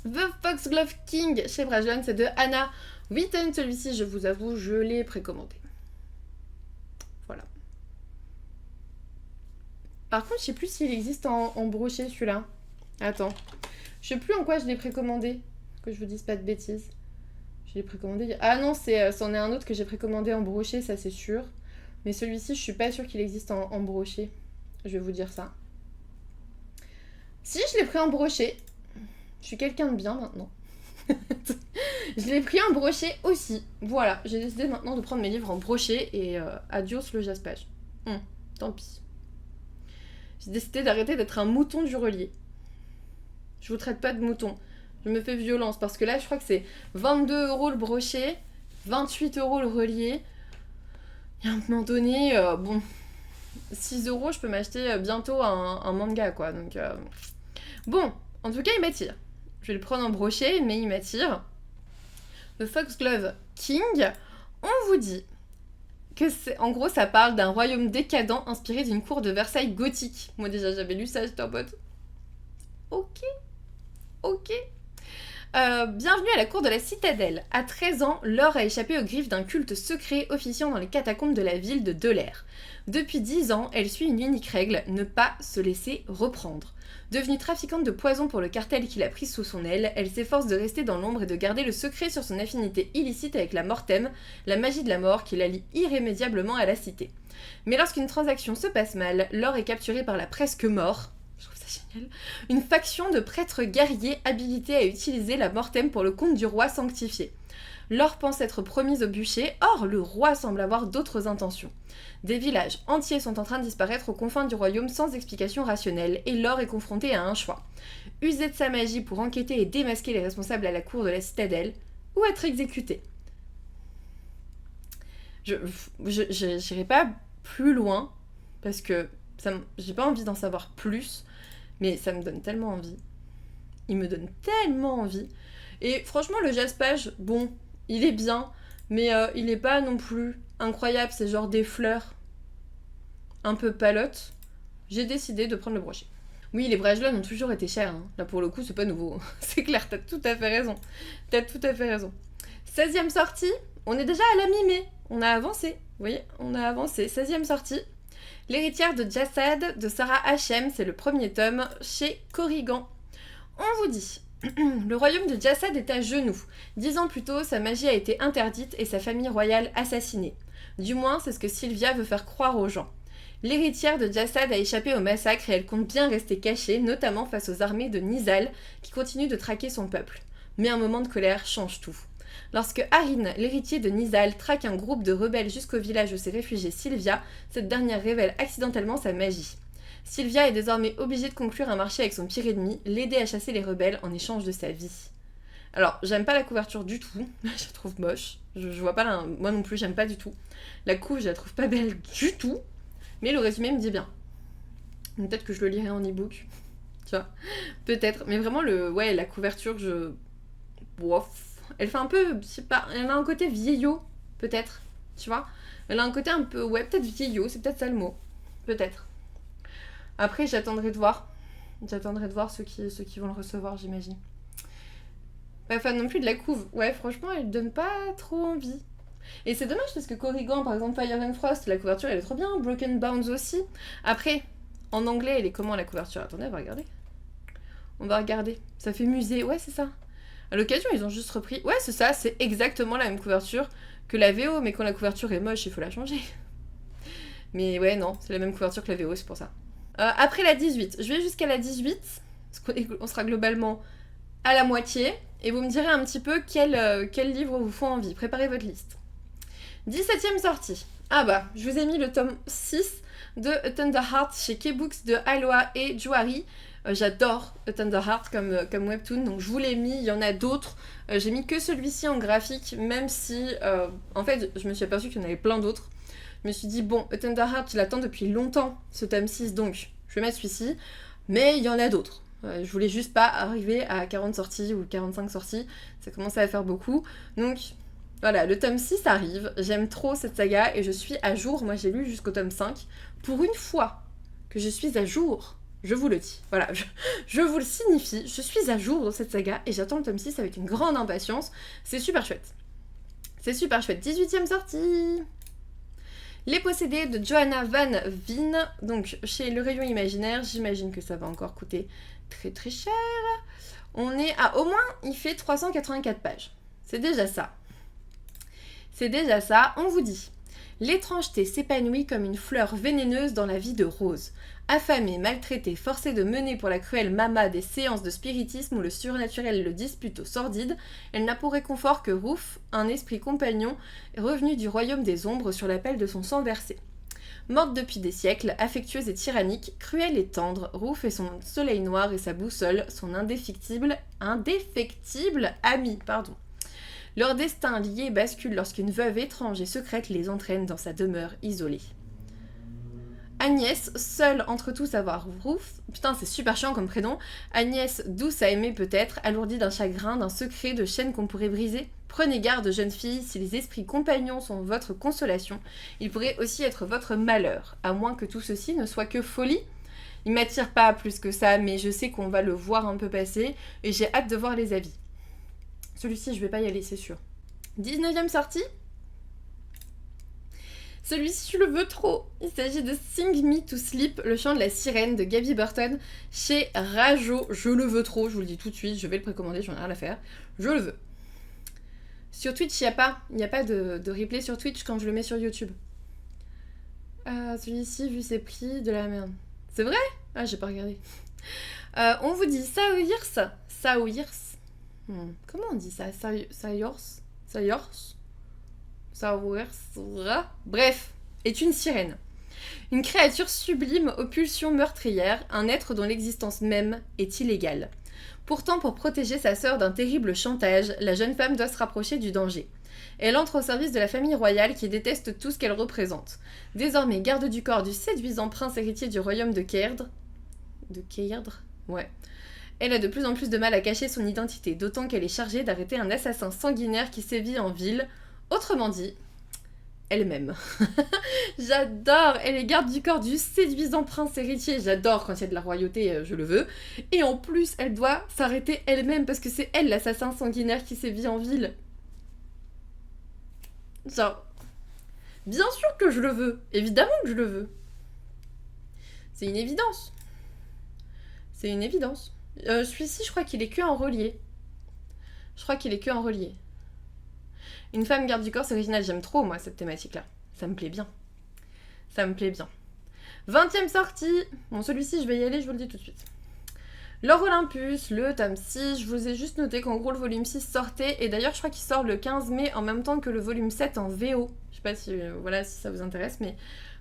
The Foxglove King chez Brajlon, c'est de Anna Witten. Celui-ci, je vous avoue, je l'ai précommandé. Voilà. Par contre, je sais plus s'il existe en brochet celui-là. Attends. Je sais plus en quoi je l'ai précommandé. Que je vous dise pas de bêtises. Je l'ai précommandé. Ah non, c'en est un autre que j'ai précommandé en brochet, ça c'est sûr. Mais celui-ci, je suis pas sûre qu'il existe en brochet. Je vais vous dire ça. Si, je l'ai pris en brochet. Je suis quelqu'un de bien maintenant. Je l'ai pris en brochet aussi. Voilà, j'ai décidé maintenant de prendre mes livres en brochet et adios le jaspage. Tant pis. J'ai décidé d'arrêter d'être un mouton du relier. Je vous traite pas de mouton. Je me fais violence parce que là, je crois que c'est 22 € le brochet, 28 € le relier. Et à un moment donné, bon, 6 €, je peux m'acheter bientôt un manga, quoi. Donc, bon, en tout cas, il m'attire. Je vais le prendre en brochet, mais il m'attire. The Foxglove King, on vous dit que c'est, en gros, ça parle d'un royaume décadent inspiré d'une cour de Versailles gothique. Moi, déjà, j'avais lu ça, j'étais en mode... Ok. Bienvenue à la cour de la citadelle. À 13 ans, Laure a échappé aux griffes d'un culte secret officiant dans les catacombes de la ville de Delair. Depuis 10 ans, elle suit une unique règle, ne pas se laisser reprendre. Devenue trafiquante de poison pour le cartel qui l'a prise sous son aile, elle s'efforce de rester dans l'ombre et de garder le secret sur son affinité illicite avec la Mortem, la magie de la mort qui la lie irrémédiablement à la cité. Mais lorsqu'une transaction se passe mal, Laure est capturée par la presque mort. Je trouve ça génial. Une faction de prêtres guerriers habilités à utiliser la Mortem pour le compte du roi sanctifié. Laure pense être promise au bûcher, or le roi semble avoir d'autres intentions. Des villages entiers sont en train de disparaître aux confins du royaume sans explication rationnelle, et Laure est confrontée à un choix. User de sa magie pour enquêter et démasquer les responsables à la cour de la citadelle, ou être exécutée. J'irai pas plus loin, parce que j'ai pas envie d'en savoir plus, mais ça me donne tellement envie. Il me donne tellement envie. Et franchement, le jaspage, bon, il est bien, mais il est pas non plus incroyable. C'est genre des fleurs un peu palottes. J'ai décidé de prendre le brochet. Oui, les Brajlon ont toujours été chers. Hein. Là, pour le coup, c'est pas nouveau. C'est clair, t'as tout à fait raison. 16e sortie, on est déjà à la mi-mai. On a avancé. Vous voyez, on a avancé. 16e sortie. L'héritière de Jassad de Sarah Hachem, c'est le premier tome chez Corrigan. On vous dit, le royaume de Jassad est à genoux. 10 ans plus tôt, sa magie a été interdite et sa famille royale assassinée. Du moins, c'est ce que Sylvia veut faire croire aux gens. L'héritière de Jassad a échappé au massacre et elle compte bien rester cachée, notamment face aux armées de Nizal qui continuent de traquer son peuple. Mais un moment de colère change tout. Lorsque Harin, l'héritier de Nizal, traque un groupe de rebelles jusqu'au village où s'est réfugiée Sylvia, cette dernière révèle accidentellement sa magie. Sylvia est désormais obligée de conclure un marché avec son pire ennemi, l'aider à chasser les rebelles en échange de sa vie. Alors, j'aime pas la couverture du tout, je la trouve moche, je vois pas moi non plus, j'aime pas du tout. La couve, je la trouve pas belle du tout, mais le résumé me dit bien. Peut-être que je le lirai en e-book, tu vois, peut-être, mais vraiment, la couverture, Bof. Elle fait un peu, je sais pas, elle a un côté vieillot, peut-être, tu vois. Elle a un côté un peu, peut-être vieillot, c'est peut-être ça le mot, peut-être. Après, j'attendrai de voir ceux qui vont le recevoir, j'imagine. Pas fan non plus de la couve. Ouais, franchement, elle donne pas trop envie. Et c'est dommage parce que Corrigan, par exemple, Fire and Frost, la couverture, elle est trop bien. Broken Bounds aussi. Après, en anglais, elle est comment la couverture? Attendez, on va regarder. Ça fait musée, ouais, c'est ça. À l'occasion, ils ont juste repris... Ouais, c'est ça, c'est exactement la même couverture que la VO, mais quand la couverture est moche, il faut la changer. Mais ouais, non, c'est la même couverture que la VO, c'est pour ça. Après la 18, je vais jusqu'à la 18, on sera globalement à la moitié, et vous me direz un petit peu quel livre vous font envie. Préparez votre liste. 17e sortie. Ah bah, je vous ai mis le tome 6 de A Tender Heart chez K-Books de Aloha et Juari. J'adore A Tender Heart comme webtoon, donc je vous l'ai mis, il y en a d'autres. J'ai mis que celui-ci en graphique, même si, en fait, je me suis aperçue qu'il y en avait plein d'autres. Je me suis dit, bon, A Tender Heart, je l'attends depuis longtemps, ce tome 6, donc je vais mettre celui-ci. Mais il y en a d'autres. Je voulais juste pas arriver à 40 sorties ou 45 sorties, ça commençait à faire beaucoup. Donc voilà, le tome 6 arrive, j'aime trop cette saga et je suis à jour. Moi j'ai lu jusqu'au tome 5. Pour une fois que je suis à jour, je vous le dis, voilà, je vous le signifie, je suis à jour dans cette saga et j'attends le tome 6 avec une grande impatience. C'est super chouette. C'est super chouette. 18e sortie. Les possédés de Johanna Van Veen, donc chez Le Rayon Imaginaire, j'imagine que ça va encore coûter très très cher. On est à, au moins, il fait 384 pages. C'est déjà ça. C'est déjà ça, on vous dit. L'étrangeté s'épanouit comme une fleur vénéneuse dans la vie de Rose. Affamée, maltraitée, forcée de mener pour la cruelle Mama des séances de spiritisme où le surnaturel le dispute au sordide, elle n'a pour réconfort que Ruth, un esprit compagnon revenu du royaume des ombres sur l'appel de son sang versé. Morte depuis des siècles, affectueuse et tyrannique, cruelle et tendre, Ruth est son soleil noir et sa boussole, son indéfectible ami. Leur destin lié bascule lorsqu'une veuve étrange et secrète les entraîne dans sa demeure isolée. Agnès, seule entre tous savoir Ruth, putain c'est super chiant comme prénom, Agnès, douce à aimer peut-être, alourdie d'un chagrin, d'un secret, de chaînes qu'on pourrait briser. Prenez garde, jeune fille, si les esprits compagnons sont votre consolation, ils pourraient aussi être votre malheur, à moins que tout ceci ne soit que folie. Il m'attire pas plus que ça, mais je sais qu'on va le voir un peu passer, et j'ai hâte de voir les avis. Celui-ci, je vais pas y aller, c'est sûr. 19e sortie. Celui-ci, je le veux trop. Il s'agit de Sing Me to Sleep, le chant de la sirène de Gaby Burton chez Rajo. Je le veux trop, je vous le dis tout de suite, je vais le précommander, j'en ai rien à faire. Je le veux. Sur Twitch, il n'y a pas de replay sur Twitch quand je le mets sur YouTube. Celui-ci, vu ses prix, de la merde. C'est vrai? Ah, j'ai pas regardé. On vous dit Saoirse. Comment on dit ça? Saoirse. Bref, est une sirène. Une créature sublime aux pulsions meurtrières, un être dont l'existence même est illégale. Pourtant, pour protéger sa sœur d'un terrible chantage, la jeune femme doit se rapprocher du danger. Elle entre au service de la famille royale qui déteste tout ce qu'elle représente. Désormais garde du corps du séduisant prince héritier du royaume de Caerdre. De Caerdre? Ouais. Elle a de plus en plus de mal à cacher son identité, d'autant qu'elle est chargée d'arrêter un assassin sanguinaire qui sévit en ville. Autrement dit, elle-même. J'adore. Elle est garde du corps du séduisant prince héritier. J'adore quand il y a de la royauté, je le veux. Et en plus, elle doit s'arrêter elle-même parce que c'est elle l'assassin sanguinaire qui sévit en ville. Genre, bien sûr que je le veux. Évidemment que je le veux. C'est une évidence. C'est une évidence. Celui-ci, je crois qu'il est que en relié. Une femme garde du corps, c'est original. J'aime trop, moi, cette thématique-là. Ça me plaît bien. 20e sortie. Bon, celui-ci, je vais y aller, je vous le dis tout de suite. L'Or Olympus, le tome 6. Je vous ai juste noté qu'en gros, le volume 6 sortait. Et d'ailleurs, je crois qu'il sort le 15 mai en même temps que le volume 7 en VO. Je sais pas si, si ça vous intéresse, mais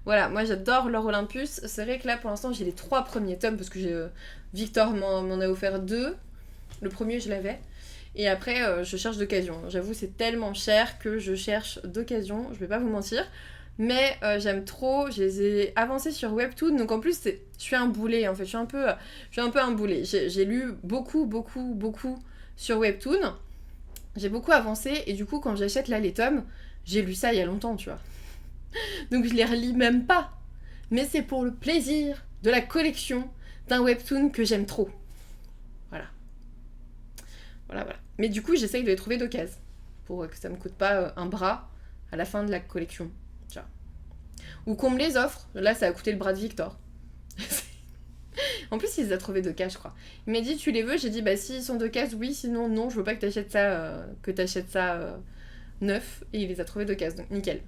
voilà. Moi, j'adore l'Or Olympus. C'est vrai que là, pour l'instant, j'ai les 3 premiers tomes parce que Victor m'en a offert 2. Le premier, je l'avais. Et après, je cherche d'occasion. J'avoue, c'est tellement cher que je cherche d'occasion. Je vais pas vous mentir. Mais j'aime trop. Je les ai avancés sur Webtoon. Donc en plus, je suis un boulet en fait. Je suis un peu un boulet. J'ai lu beaucoup sur Webtoon. J'ai beaucoup avancé. Et du coup, quand j'achète là les tomes, j'ai lu ça il y a longtemps, tu vois. Donc je les relis même pas. Mais c'est pour le plaisir de la collection d'un Webtoon que j'aime trop. Voilà. Mais du coup, j'essaye de les trouver d'occasion pour que ça me coûte pas un bras à la fin de la collection. Tiens. Ou qu'on me les offre. Là, ça a coûté le bras de Victor. En plus, il les a trouvés d'occasion, je crois. Il m'a dit, tu les veux? J'ai dit, bah s'ils sont d'occasion, oui. Sinon, non, je veux pas que t'achètes ça neuf. Et il les a trouvés d'occasion. Donc, nickel.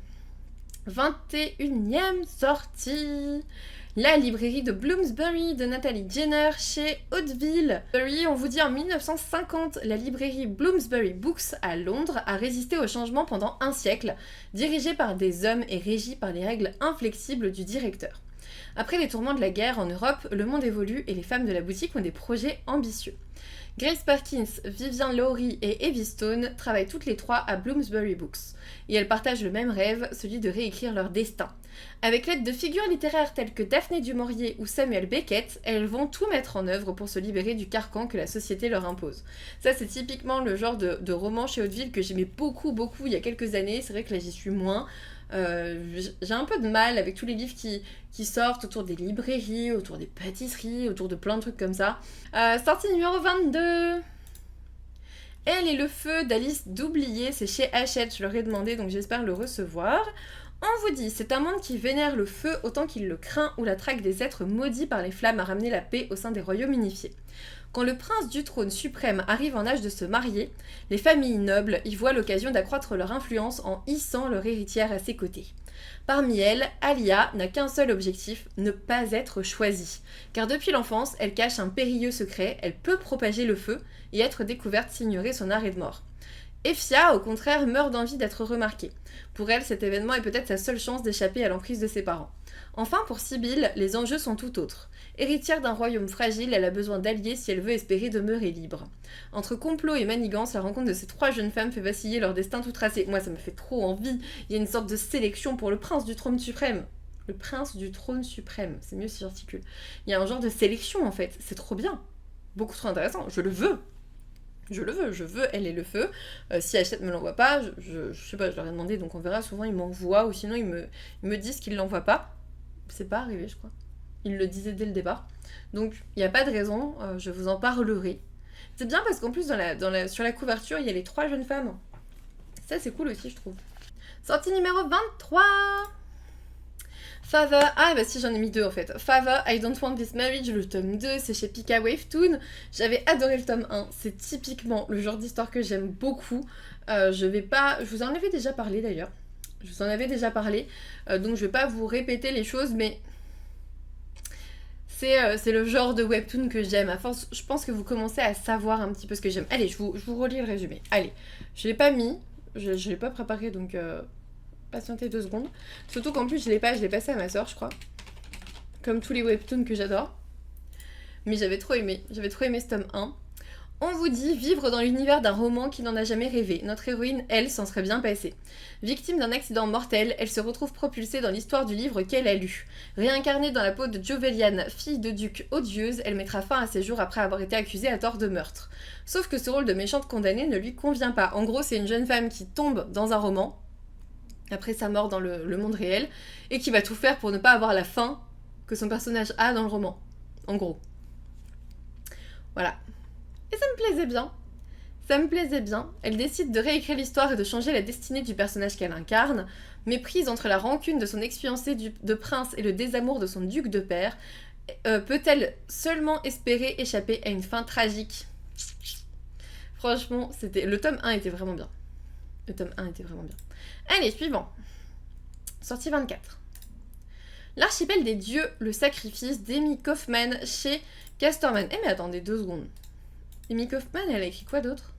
21e sortie. La librairie de Bloomsbury de Nathalie Jenner chez Hauteville. On vous dit en 1950, la librairie Bloomsbury Books à Londres a résisté au changement pendant un siècle, dirigée par des hommes et régie par les règles inflexibles du directeur. Après les tourments de la guerre en Europe, le monde évolue et les femmes de la boutique ont des projets ambitieux. Grace Perkins, Vivian Lowry et Evie Stone travaillent toutes les trois à Bloomsbury Books. Et elles partagent le même rêve, celui de réécrire leur destin. Avec l'aide de figures littéraires telles que Daphné du Maurier ou Samuel Beckett, elles vont tout mettre en œuvre pour se libérer du carcan que la société leur impose. Ça, c'est typiquement le genre de roman chez Hauteville que j'aimais beaucoup, beaucoup il y a quelques années. C'est vrai que là, j'y suis moins. J'ai un peu de mal avec tous les livres qui sortent autour des librairies, autour des pâtisseries, autour de plein de trucs comme ça. Sortie numéro 22. Elle et le feu d'Alice d'Oublier, c'est chez Hachette, je leur ai demandé, donc j'espère le recevoir. On vous dit, c'est un monde qui vénère le feu autant qu'il le craint, où la traque des êtres maudits par les flammes a ramené la paix au sein des royaumes unifiés. Quand le prince du trône suprême arrive en âge de se marier, les familles nobles y voient l'occasion d'accroître leur influence en hissant leur héritière à ses côtés. Parmi elles, Alia n'a qu'un seul objectif, ne pas être choisie. Car depuis l'enfance, elle cache un périlleux secret, elle peut propager le feu et être découverte s'ignorer son arrêt de mort. Effia, au contraire, meurt d'envie d'être remarquée. Pour elle, cet événement est peut-être sa seule chance d'échapper à l'emprise de ses parents. Enfin, pour Sibylle, les enjeux sont tout autres. Héritière d'un royaume fragile, elle a besoin d'alliés si elle veut espérer demeurer libre. Entre complot et manigance, la rencontre de ces trois jeunes femmes fait vaciller leur destin tout tracé. Moi, ça me fait trop envie. Il y a une sorte de sélection pour le prince du trône suprême. Le prince du trône suprême, c'est mieux si j'articule. Il y a un genre de sélection en fait, c'est trop bien. Beaucoup trop intéressant, je le veux. Je veux elle et le feu. Si Hachette me l'envoie pas, je sais pas, je leur ai demandé, donc on verra. Souvent ils m'envoient ou sinon ils me disent qu'ils l'envoient pas. C'est pas arrivé, je crois. Ils le disaient dès le départ. Donc il n'y a pas de raison, je vous en parlerai. C'est bien parce qu'en plus sur la couverture, il y a les trois jeunes femmes. Ça c'est cool aussi, je trouve. Sortie numéro 23. Father, ah bah si j'en ai mis deux en fait. Father, I Don't Want This Marriage, le tome 2, c'est chez Pika Wavetoon. J'avais adoré le tome 1, c'est typiquement le genre d'histoire que j'aime beaucoup. Je vous en avais déjà parlé d'ailleurs. Donc je vais pas vous répéter les choses, mais c'est le genre de webtoon que j'aime. À force, je pense que vous commencez à savoir un petit peu ce que j'aime. Allez, je vous relis le résumé. Allez, je l'ai pas mis, je l'ai pas préparé, donc patientez 2 secondes. Surtout qu'en plus, je l'ai passé à ma soeur, je crois. Comme tous les webtoons que j'adore. Mais j'avais trop aimé ce tome 1. On vous dit vivre dans l'univers d'un roman qui n'en a jamais rêvé. Notre héroïne, elle, s'en serait bien passée. Victime d'un accident mortel, elle se retrouve propulsée dans l'histoire du livre qu'elle a lu. Réincarnée dans la peau de Jovelian, fille de duc odieuse, elle mettra fin à ses jours après avoir été accusée à tort de meurtre. Sauf que ce rôle de méchante condamnée ne lui convient pas. En gros, c'est une jeune femme qui tombe dans un roman, après sa mort dans le monde réel, et qui va tout faire pour ne pas avoir la fin que son personnage a dans le roman. En gros. Voilà. Et ça me plaisait bien. Elle décide de réécrire l'histoire et de changer la destinée du personnage qu'elle incarne. Mais prise entre la rancune de son ex-fiancé de prince et le désamour de son duc de père, peut-elle seulement espérer échapper à une fin tragique ? Franchement, le tome 1 était vraiment bien. Allez, suivant. Sortie 24. L'archipel des dieux, le sacrifice d'Amy Kaufman chez Casterman. Eh mais attendez 2 secondes. Amy Kaufman, elle a écrit quoi d'autre ?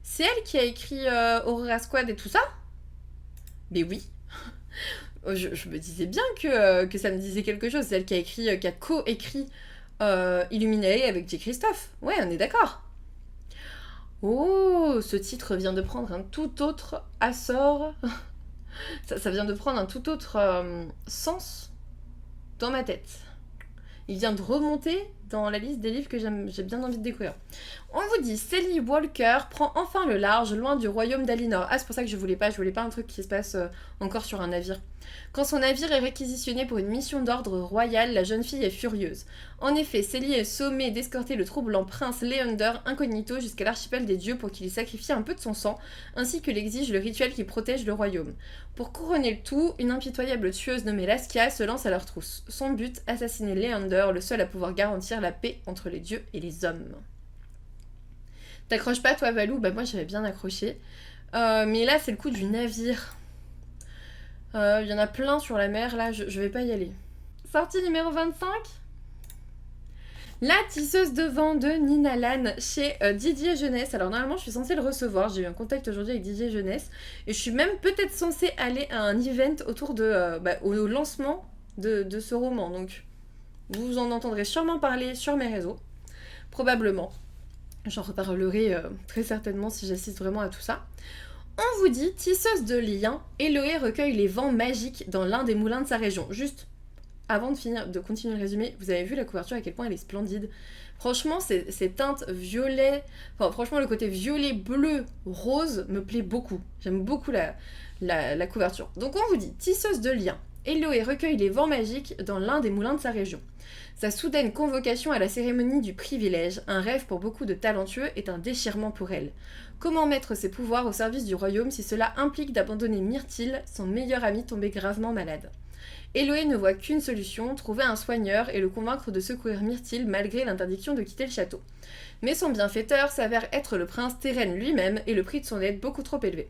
C'est elle qui a écrit Aurora Squad et tout ça ? Mais oui. je me disais bien que ça me disait quelque chose. C'est elle qui a co-écrit Illuminae avec J. Christophe. Ouais, on est d'accord. Oh, ce titre vient de prendre un tout autre assort. ça vient de prendre un tout autre sens dans ma tête. Il vient de remonter dans la liste des livres que j'ai bien envie de découvrir. On vous dit, Sally Walker prend enfin le large, loin du royaume d'Alinor. Ah, c'est pour ça que je voulais pas un truc qui se passe encore sur un navire. Quand son navire est réquisitionné pour une mission d'ordre royal, la jeune fille est furieuse. En effet, Sally est sommée d'escorter le troublant prince Leander incognito jusqu'à l'archipel des dieux pour qu'il y sacrifie un peu de son sang, ainsi que l'exige le rituel qui protège le royaume. Pour couronner le tout, une impitoyable tueuse nommée Laskia se lance à leur trousse. Son but, assassiner Leander, le seul à pouvoir garantir la paix entre les dieux et les hommes. T'accroches pas toi Valou ? Bah moi j'avais bien accroché. Mais là c'est le coup du navire. Il y en a plein sur la mer, là je vais pas y aller. Sortie numéro 25. La tisseuse de vent de Nina Lan chez Didier Jeunesse. Alors normalement je suis censée le recevoir, j'ai eu un contact aujourd'hui avec Didier Jeunesse. Et je suis même peut-être censée aller à un event autour au lancement de ce roman. Donc vous en entendrez sûrement parler sur mes réseaux. Probablement. J'en reparlerai très certainement si j'assiste vraiment à tout ça. On vous dit, tisseuse de liens, Eloé recueille les vents magiques dans l'un des moulins de sa région. Juste avant de continuer le résumé, vous avez vu la couverture à quel point elle est splendide. Franchement, ces teintes violet, enfin franchement le côté violet, bleu, rose me plaît beaucoup. J'aime beaucoup la couverture. Donc on vous dit, tisseuse de liens, Eloé recueille les vents magiques dans l'un des moulins de sa région. Sa soudaine convocation à la cérémonie du privilège, un rêve pour beaucoup de talentueux, est un déchirement pour elle. Comment mettre ses pouvoirs au service du royaume si cela implique d'abandonner Myrtille, son meilleur ami tombé gravement malade? Eloé ne voit qu'une solution, trouver un soigneur et le convaincre de secourir Myrtille malgré l'interdiction de quitter le château. Mais son bienfaiteur s'avère être le prince Teren lui-même et le prix de son aide beaucoup trop élevé.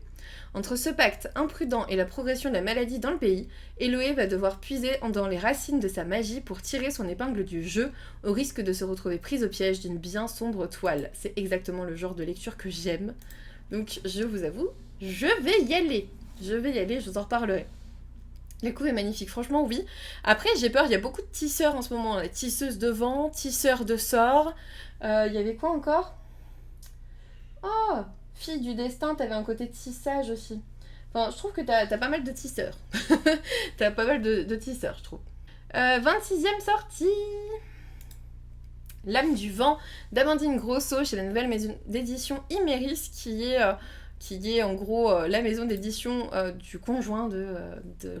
Entre ce pacte imprudent et la progression de la maladie dans le pays, Eloé va devoir puiser dans les racines de sa magie pour tirer son épingle du jeu, au risque de se retrouver prise au piège d'une bien sombre toile. C'est exactement le genre de lecture que j'aime. Donc je vous avoue, je vais y aller. Je vous en reparlerai. La couve est magnifique, franchement oui. Après j'ai peur, il y a beaucoup de tisseurs en ce moment. Les tisseuses de vent, tisseurs de sorts. Il y avait quoi encore? Oh, fille du destin, t'avais un côté tissage aussi. Enfin, je trouve que t'as pas mal de tisseurs. T'as pas mal de tisseurs, je trouve. 26e sortie. L'âme du vent d'Amandine Grosso chez la nouvelle maison d'édition Iméris qui est en gros la maison d'édition du conjoint de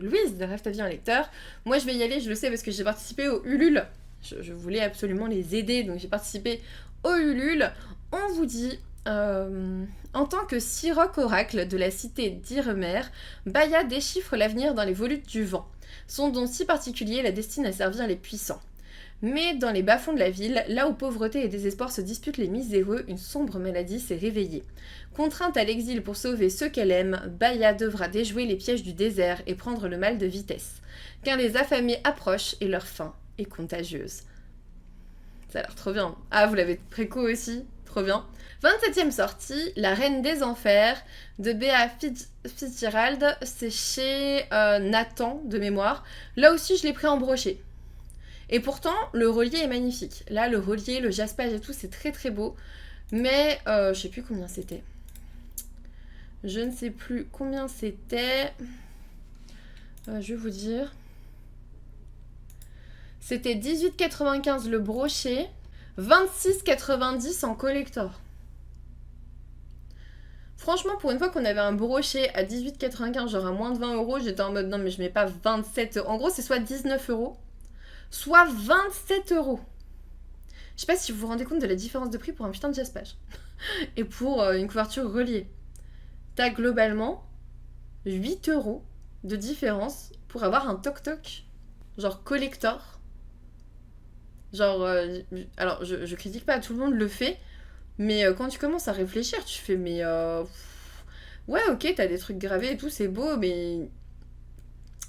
Louise de Rêve ta vie un lecteur. Moi je vais y aller, je le sais parce que j'ai participé au Ulule. Je voulais absolument les aider, donc j'ai participé au Ulule. On vous dit, en tant que Siroc oracle de la cité d'Iremer, Baya déchiffre l'avenir dans les volutes du vent. Son don si particulier la destine à servir les puissants. Mais dans les bas-fonds de la ville, là où pauvreté et désespoir se disputent les miséreux, une sombre maladie s'est réveillée. Contrainte à l'exil pour sauver ceux qu'elle aime, Baya devra déjouer les pièges du désert et prendre le mal de vitesse. Car les affamés approchent et leur faim est contagieuse. Ça a l'air trop bien. Ah, vous l'avez préco aussi? Trop bien. 27e sortie, La Reine des Enfers de Bea Fitzgerald. C'est chez Nathan, de mémoire. Là aussi, je l'ai pris en brochet. Et pourtant, le relié est magnifique. Là, le relié, le jaspage et tout, c'est très très beau. Mais je sais plus combien c'était. Je ne sais plus combien c'était. Je vais vous dire. C'était 18,95 le brochet, 26,90 en collector. Franchement, pour une fois qu'on avait un brochet à 18,95, genre à moins de 20 €, j'étais en mode non mais je mets pas 27 €. En gros, c'est soit 19 €, soit 27 €. Je sais pas si vous vous rendez compte de la différence de prix pour un putain de jaspage. Et pour une couverture reliée. T'as globalement 8 € de différence pour avoir un toc-toc, genre collector. Genre, alors je critique pas, tout le monde le fait, mais quand tu commences à réfléchir, tu fais, mais ouais, ok, t'as des trucs gravés et tout, c'est beau, mais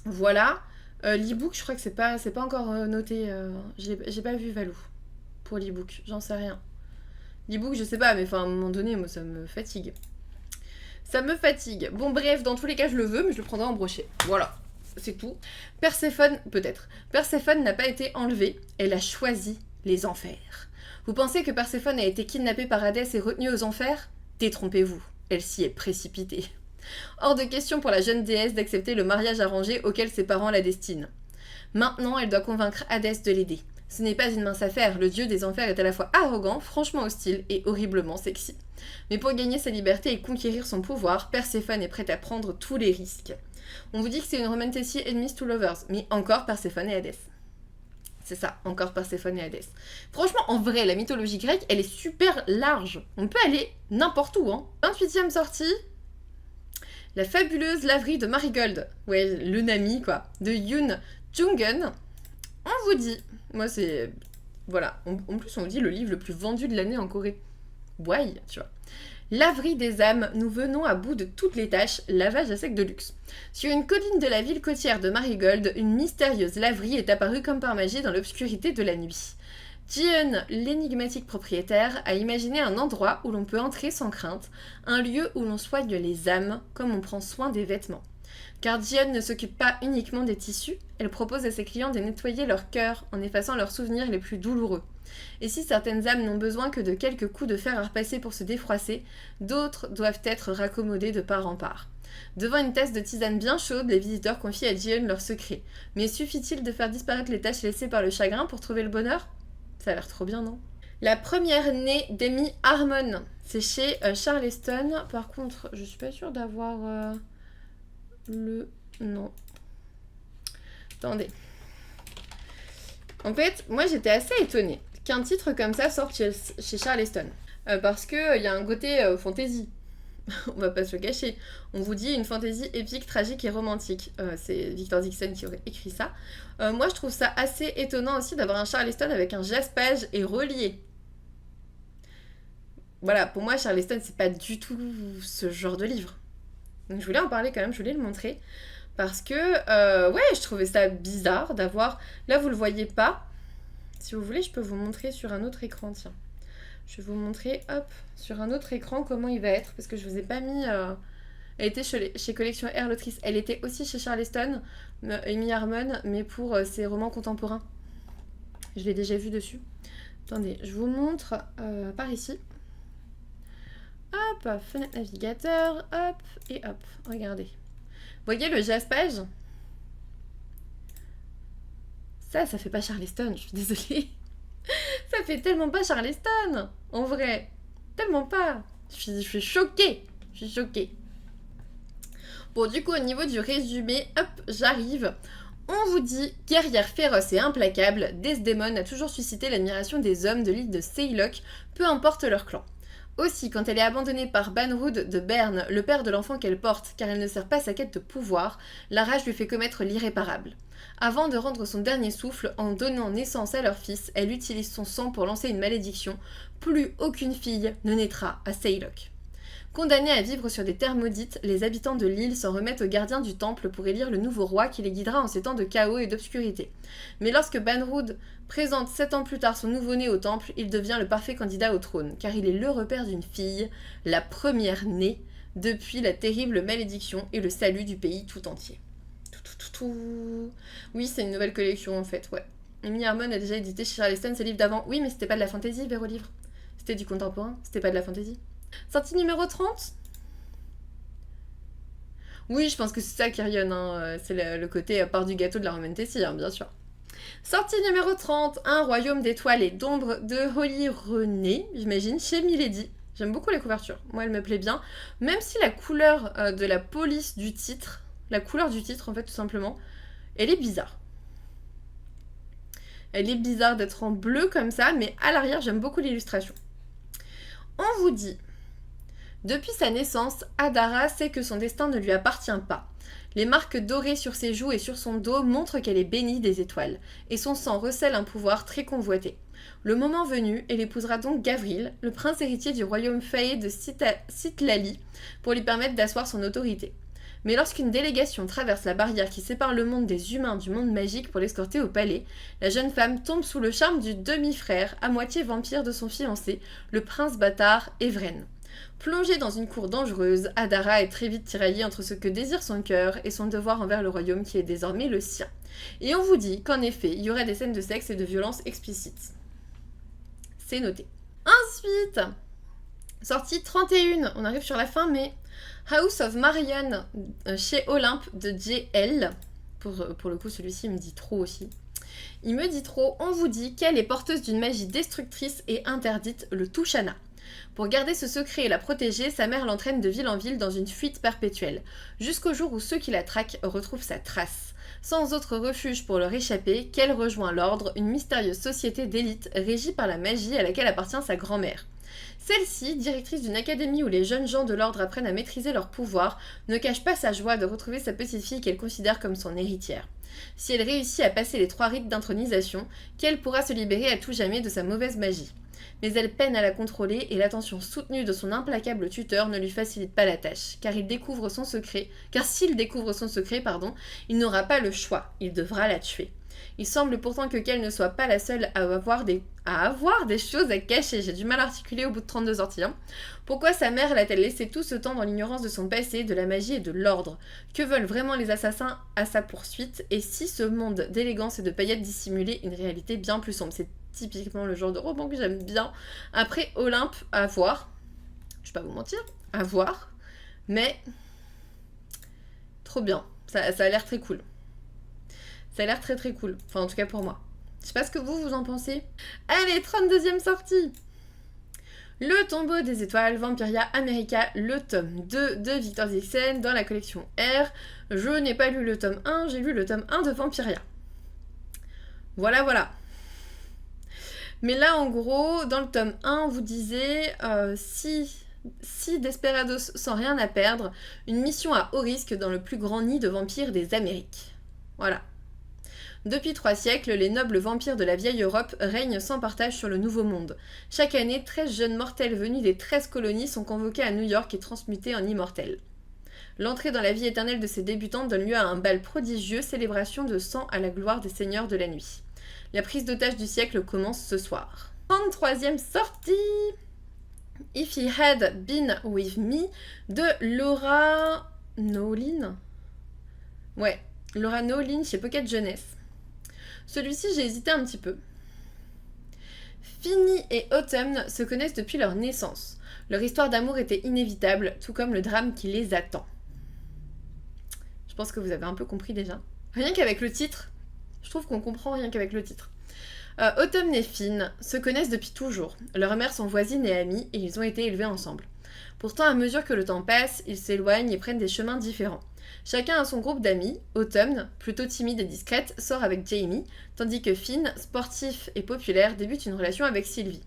voilà. L'e-book, je crois que c'est pas encore noté, j'ai pas vu Valou pour l'e-book, j'en sais rien. L'e-book, je sais pas, mais enfin, à un moment donné, moi, ça me fatigue. Ça me fatigue. Bon, bref, dans tous les cas, je le veux, mais je le prendrai en brochet. Voilà. C'est tout. Perséphone, peut-être. Perséphone n'a pas été enlevée, elle a choisi les enfers. Vous pensez que Perséphone a été kidnappée par Hadès et retenue aux enfers? Détrompez-vous, elle s'y est précipitée. Hors de question pour la jeune déesse d'accepter le mariage arrangé auquel ses parents la destinent. Maintenant, elle doit convaincre Hadès de l'aider. Ce n'est pas une mince affaire, le dieu des enfers est à la fois arrogant, franchement hostile et horriblement sexy. Mais pour gagner sa liberté et conquérir son pouvoir, Perséphone est prête à prendre tous les risques. On vous dit que c'est une romantasy enemies to lovers, mais encore Perséphone et Hadès. C'est ça, encore Perséphone et Hadès. Franchement, en vrai, la mythologie grecque, elle est super large. On peut aller n'importe où, hein. 28e sortie, La fabuleuse laverie de Marigold. Ouais, le Nami, quoi. De Yoon Jungen. On vous dit, moi c'est... Voilà, en plus on vous dit le livre le plus vendu de l'année en Corée. Ouais, tu vois. Laverie des âmes, nous venons à bout de toutes les tâches, lavage à sec de luxe. Sur une colline de la ville côtière de Marigold, une mystérieuse laverie est apparue comme par magie dans l'obscurité de la nuit. Jiun, l'énigmatique propriétaire, a imaginé un endroit où l'on peut entrer sans crainte, un lieu où l'on soigne les âmes comme on prend soin des vêtements. Car Dionne ne s'occupe pas uniquement des tissus, elle propose à ses clients de nettoyer leur cœur en effaçant leurs souvenirs les plus douloureux. Et si certaines âmes n'ont besoin que de quelques coups de fer à repasser pour se défroisser, d'autres doivent être raccommodées de part en part. Devant une tasse de tisane bien chaude, les visiteurs confient à Dionne leurs secrets. Mais suffit-il de faire disparaître les taches laissées par le chagrin pour trouver le bonheur? Ça a l'air trop bien, non? La première née d'Amy Harmon, c'est chez Charleston. Par contre, je suis pas sûre d'avoir le... Non. Attendez. En fait, moi j'étais assez étonnée qu'un titre comme ça sorte chez Charleston. Parce qu'il y a un côté fantasy. On va pas se le cacher. On vous dit une fantaisie épique, tragique et romantique. C'est Victor Dixon qui aurait écrit ça. Moi je trouve ça assez étonnant aussi d'avoir un Charleston avec un jaspage et relié. Voilà, pour moi Charleston c'est pas du tout ce genre de livre. Donc je voulais en parler quand même, je voulais le montrer. Parce que, ouais, je trouvais ça bizarre d'avoir... Là, vous le voyez pas. Si vous voulez, je peux vous montrer sur un autre écran, tiens. Je vais vous montrer, hop, sur un autre écran, comment il va être. Parce que je vous ai pas mis... Elle était chez Collection R, l'autrice. Elle était aussi chez Charleston, Amy Harmon, mais pour ses romans contemporains. Je l'ai déjà vu dessus. Attendez, je vous montre par ici. Hop, fenêtre navigateur, hop, et hop, regardez. Vous voyez le jaspage? Ça fait pas Charleston, je suis désolée. Ça fait tellement pas Charleston, en vrai. Tellement pas. Je suis choquée. Je suis choquée. Bon, du coup, au niveau du résumé, hop, j'arrive. On vous dit, guerrière féroce et implacable, Desdemone a toujours suscité l'admiration des hommes de l'île de Seylock, peu importe leur clan. Aussi, quand elle est abandonnée par Banrud de Berne, le père de l'enfant qu'elle porte, car elle ne sert pas sa quête de pouvoir, la rage lui fait commettre l'irréparable. Avant de rendre son dernier souffle, en donnant naissance à leur fils, elle utilise son sang pour lancer une malédiction. Plus aucune fille ne naîtra à Seylock. Condamnés à vivre sur des terres maudites, les habitants de l'île s'en remettent au gardien du temple pour élire le nouveau roi qui les guidera en ces temps de chaos et d'obscurité. Mais lorsque Banrud présente 7 ans plus tard son nouveau-né au temple, il devient le parfait candidat au trône, car il est le repère d'une fille, la première née, depuis la terrible malédiction et le salut du pays tout entier. Oui, c'est une nouvelle collection en fait, ouais. Amy Harmon a déjà édité chez Charleston ses livres d'avant. Oui, mais c'était pas de la fantaisie, Véro Livre. C'était du contemporain, c'était pas de la fantaisie. Sortie numéro 30. Oui, je pense que c'est ça qui rayonne, hein. C'est le côté part du gâteau de la romantasy, hein, bien sûr. Sortie numéro 30, Un royaume d'étoiles et d'ombres de Holly René, j'imagine, chez Milady. J'aime beaucoup les couvertures, moi elle me plaît bien. Même si la couleur de la police du titre, la couleur du titre en fait tout simplement, elle est bizarre. Elle est bizarre d'être en bleu comme ça, mais à l'arrière j'aime beaucoup l'illustration. On vous dit... Depuis sa naissance, Adara sait que son destin ne lui appartient pas. Les marques dorées sur ses joues et sur son dos montrent qu'elle est bénie des étoiles, et son sang recèle un pouvoir très convoité. Le moment venu, elle épousera donc Gavril, le prince héritier du royaume faé de Citlali, pour lui permettre d'asseoir son autorité. Mais lorsqu'une délégation traverse la barrière qui sépare le monde des humains du monde magique pour l'escorter au palais, la jeune femme tombe sous le charme du demi-frère, à moitié vampire de son fiancé, le prince bâtard Evren. Plongée dans une cour dangereuse, Adara est très vite tiraillée entre ce que désire son cœur et son devoir envers le royaume qui est désormais le sien. Et on vous dit qu'en effet, il y aurait des scènes de sexe et de violence explicites. C'est noté. Ensuite, sortie 31, on arrive sur la fin, mais House of Marion chez Olympe de J.L. Pour le coup, celui-ci me dit trop aussi. Il me dit trop, on vous dit qu'elle est porteuse d'une magie destructrice et interdite, le Tushana. Pour garder ce secret et la protéger, sa mère l'entraîne de ville en ville dans une fuite perpétuelle, jusqu'au jour où ceux qui la traquent retrouvent sa trace. Sans autre refuge pour leur échapper, qu'elle rejoint l'ordre, une mystérieuse société d'élite régie par la magie à laquelle appartient sa grand-mère. Celle-ci, directrice d'une académie où les jeunes gens de l'ordre apprennent à maîtriser leur pouvoir, ne cache pas sa joie de retrouver sa petite-fille qu'elle considère comme son héritière. Si elle réussit à passer les 3 rites d'intronisation, qu'elle pourra se libérer à tout jamais de sa mauvaise magie. Mais elle peine à la contrôler et l'attention soutenue de son implacable tuteur ne lui facilite pas la tâche, car s'il découvre son secret, il n'aura pas le choix, il devra la tuer. Il semble pourtant que Kel ne soit pas la seule à avoir des choses à cacher. J'ai du mal à articuler au bout de 32 sorties. Pourquoi sa mère l'a-t-elle laissé tout ce temps dans l'ignorance de son passé, de la magie et de l'ordre? Que veulent vraiment les assassins à sa poursuite? Et si ce monde d'élégance et de paillettes dissimulait une réalité bien plus sombre? C'est typiquement le genre de roman que j'aime bien. Après Olympe, à voir. Je vais pas vous mentir, à voir. Mais trop bien. Ça a l'air très cool. Ça a l'air très très cool. Enfin, en tout cas pour moi. Je sais pas ce que vous en pensez. Allez, 32e sortie. Le tombeau des étoiles, Vampiria America, le tome 2 de Victor Dixon dans la collection R. Je n'ai pas lu le tome 1, j'ai lu le tome 1 de Vampiria. Voilà, voilà. Mais là, en gros, dans le tome 1, on vous disait si Desperados sans rien à perdre, une mission à haut risque dans le plus grand nid de vampires des Amériques. Voilà. Depuis 3 siècles, les nobles vampires de la vieille Europe règnent sans partage sur le Nouveau Monde. Chaque année, 13 jeunes mortels venus des 13 colonies sont convoqués à New York et transmutés en immortels. L'entrée dans la vie éternelle de ces débutants donne lieu à un bal prodigieux, célébration de sang à la gloire des seigneurs de la nuit. La prise d'otage du siècle commence ce soir. 33e sortie. If He Had Been With Me de Laura Nowlin. Ouais, Laura Nowlin chez Pocket Jeunesse. Celui-ci, j'ai hésité un petit peu. Finny et Autumn se connaissent depuis leur naissance. Leur histoire d'amour était inévitable, tout comme le drame qui les attend. Je pense que vous avez un peu compris déjà. Rien qu'avec le titre, je trouve qu'on comprend rien qu'avec le titre. Autumn et Finn se connaissent depuis toujours. Leurs mères sont voisines et amies et ils ont été élevés ensemble. Pourtant, à mesure que le temps passe, ils s'éloignent et prennent des chemins différents. Chacun a son groupe d'amis. Autumn, plutôt timide et discrète, sort avec Jamie, tandis que Finn, sportif et populaire, débute une relation avec Sylvie.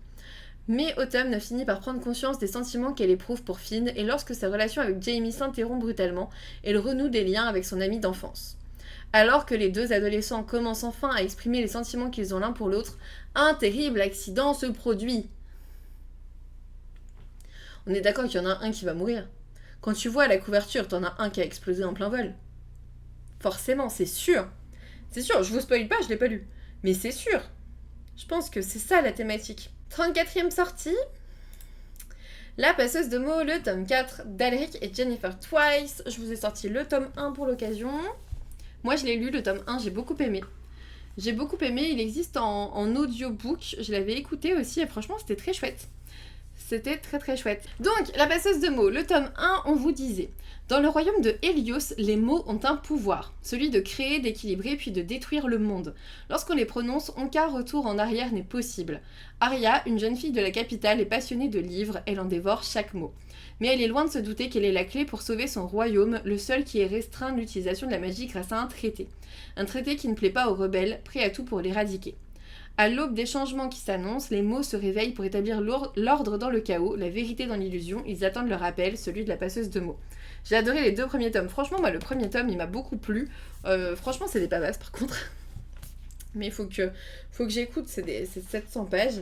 Mais Autumn finit par prendre conscience des sentiments qu'elle éprouve pour Finn, et lorsque sa relation avec Jamie s'interrompt brutalement, elle renoue des liens avec son ami d'enfance. Alors que les deux adolescents commencent enfin à exprimer les sentiments qu'ils ont l'un pour l'autre, un terrible accident se produit. On est d'accord qu'il y en a un qui va mourir. Quand tu vois la couverture, t'en as un qui a explosé en plein vol. Forcément, c'est sûr. C'est sûr, je vous spoil pas, je l'ai pas lu. Mais c'est sûr. Je pense que c'est ça la thématique. 34e sortie. La passeuse de mots, le tome 4 d'Alric et Jennifer Twice. Je vous ai sorti le tome 1 pour l'occasion. Moi, je l'ai lu, le tome 1, j'ai beaucoup aimé. J'ai beaucoup aimé, il existe en audiobook. Je l'avais écouté aussi et franchement, c'était très chouette. C'était très très chouette. Donc, la passeuse de mots, le tome 1, on vous disait. Dans le royaume de Hélios, les mots ont un pouvoir, celui de créer, d'équilibrer puis de détruire le monde. Lorsqu'on les prononce, aucun retour en arrière n'est possible. Aria, une jeune fille de la capitale, est passionnée de livres, elle en dévore chaque mot. Mais elle est loin de se douter qu'elle est la clé pour sauver son royaume, le seul qui ait restreint l'utilisation de la magie grâce à un traité. Un traité qui ne plaît pas aux rebelles, prêts à tout pour l'éradiquer. À l'aube des changements qui s'annoncent, les mots se réveillent pour établir l'ordre dans le chaos, la vérité dans l'illusion. Ils attendent leur appel, celui de la passeuse de mots. J'ai adoré les 2 premiers tomes. Franchement, moi, le premier tome, il m'a beaucoup plu. Franchement, c'est des pavasses, par contre. Mais il faut que j'écoute, c'est 700 pages.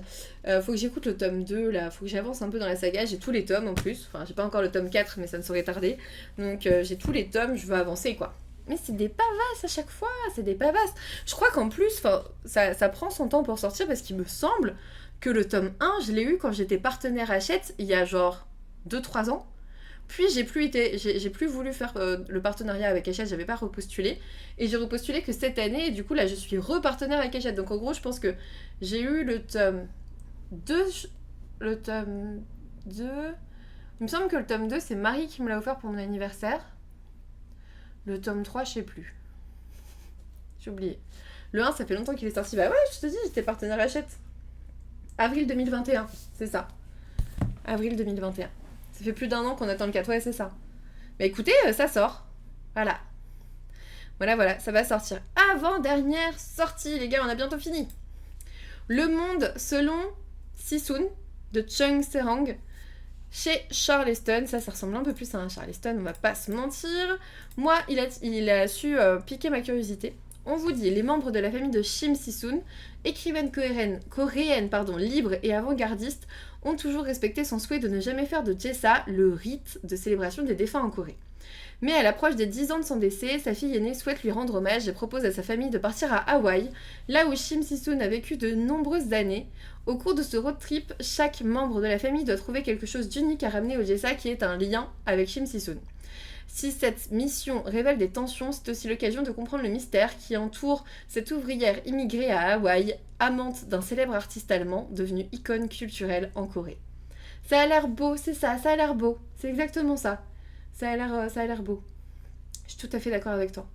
Faut que j'écoute le tome 2, là. Faut que j'avance un peu dans la saga. J'ai tous les tomes, en plus. Enfin, j'ai pas encore le tome 4, mais ça ne saurait tarder. Donc, j'ai tous les tomes, je veux avancer, quoi. Mais c'est des pavasses à chaque fois, c'est des pavasses. Je crois qu'en plus, ça prend son temps pour sortir parce qu'il me semble que le tome 1, je l'ai eu quand j'étais partenaire Hachette, il y a genre 2-3 ans. Puis j'ai plus voulu faire le partenariat avec Hachette, j'avais pas repostulé. Et j'ai repostulé que cette année, et du coup là je suis repartenaire avec Hachette. Donc en gros, je pense que j'ai eu le tome 2. Le tome 2. Il me semble que le tome 2, c'est Marie qui me l'a offert pour mon anniversaire. Le tome 3, je sais plus. J'ai oublié. Le 1, ça fait longtemps qu'il est sorti. Bah ouais, je te dis, j'étais partenaire Hachette. Avril 2021, c'est ça. Avril 2021. Ça fait plus d'1 an qu'on attend le 4. Ouais, c'est ça. Bah écoutez, ça sort. Voilà. Voilà, ça va sortir. Avant-dernière sortie, les gars, on a bientôt fini. Le monde selon Sissoon de Chung Serang. Chez Charleston, ça ressemble un peu plus à un Charleston, on va pas se mentir. Moi, il a su piquer ma curiosité. On vous dit, les membres de la famille de Shim Si-soon, écrivaine coréenne libre et avant-gardiste, ont toujours respecté son souhait de ne jamais faire de Jessa le rite de célébration des défunts en Corée. Mais à l'approche des 10 ans de son décès, sa fille aînée souhaite lui rendre hommage et propose à sa famille de partir à Hawaï, là où Shim Si-soon a vécu de nombreuses années. Au cours de ce road trip, chaque membre de la famille doit trouver quelque chose d'unique à ramener au Jessa qui est un lien avec Shim Si-soon. Si cette mission révèle des tensions, c'est aussi l'occasion de comprendre le mystère qui entoure cette ouvrière immigrée à Hawaï, amante d'un célèbre artiste allemand devenu icône culturelle en Corée. Ça a l'air beau, c'est ça a l'air beau, c'est exactement ça. Ça a l'air beau. Je suis tout à fait d'accord avec toi.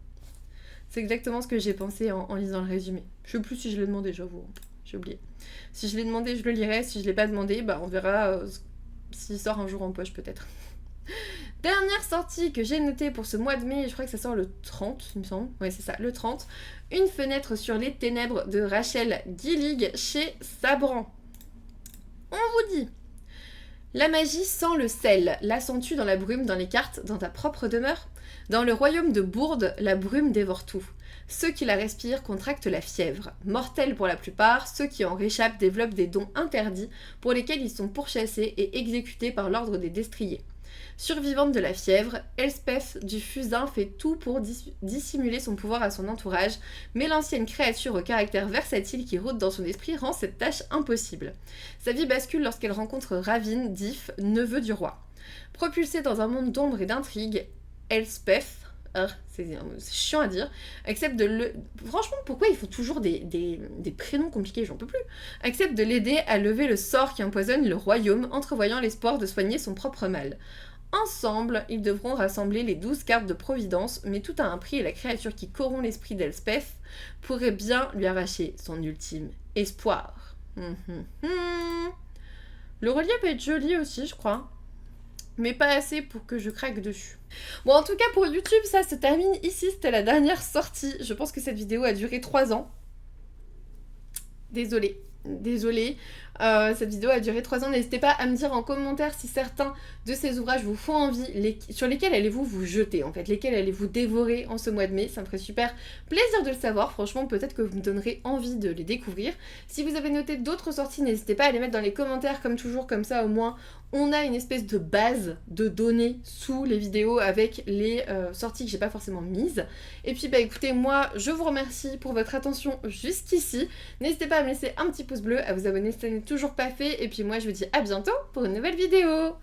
C'est exactement ce que j'ai pensé en lisant le résumé. Je sais plus si je l'ai demandé, j'avoue. J'ai oublié. Si je l'ai demandé, je le lirai. Si je l'ai pas demandé, bah on verra s'il sort un jour en poche peut-être. Dernière sortie que j'ai notée pour ce mois de mai, je crois que ça sort le 30, il me semble. Ouais, c'est ça, le 30. Une fenêtre sur les ténèbres de Rachel Gillig chez Sabran. On vous dit. La magie sent le sel. La sens-tu dans la brume, dans les cartes, dans ta propre demeure ? Dans le royaume de Bourde, la brume dévore tout. Ceux qui la respirent contractent la fièvre. Mortels pour la plupart, ceux qui en réchappent développent des dons interdits pour lesquels ils sont pourchassés et exécutés par l'ordre des destriers. Survivante de la fièvre, Elspeth du Fusain fait tout pour dissimuler son pouvoir à son entourage, mais l'ancienne créature au caractère versatile qui rôde dans son esprit rend cette tâche impossible. Sa vie bascule lorsqu'elle rencontre Ravin Dif, neveu du roi. Propulsée dans un monde d'ombre et d'intrigue, Elspeth, c'est chiant à dire, accepte de le... Franchement, pourquoi il faut toujours des prénoms compliqués, j'en peux plus. Accepte de l'aider à lever le sort qui empoisonne le royaume, entrevoyant l'espoir de soigner son propre mal. Ensemble, ils devront rassembler les 12 cartes de Providence, mais tout a un prix et la créature qui corrompt l'esprit d'Elspeth pourrait bien lui arracher son ultime espoir. Le relief peut être joli aussi, je crois, mais pas assez pour que je craque dessus. Bon, en tout cas, pour YouTube, ça se termine ici. C'était la dernière sortie. Je pense que cette vidéo a duré 3 ans. Désolée. Cette vidéo a duré 3 ans. N'hésitez pas à me dire en commentaire si certains de ces ouvrages vous font envie, sur lesquels allez-vous vous jeter en fait, lesquels allez-vous dévorer en ce mois de mai. Ça me ferait super plaisir de le savoir. Franchement, peut-être que vous me donnerez envie de les découvrir. Si vous avez noté d'autres sorties, n'hésitez pas à les mettre dans les commentaires comme toujours, comme ça au moins on a une espèce de base de données sous les vidéos avec les sorties que j'ai pas forcément mises. Et puis bah écoutez, moi je vous remercie pour votre attention jusqu'ici. N'hésitez pas à me laisser un petit pouce bleu, à vous abonner si ce n'est toujours pas fait. Et puis moi je vous dis à bientôt pour une nouvelle vidéo.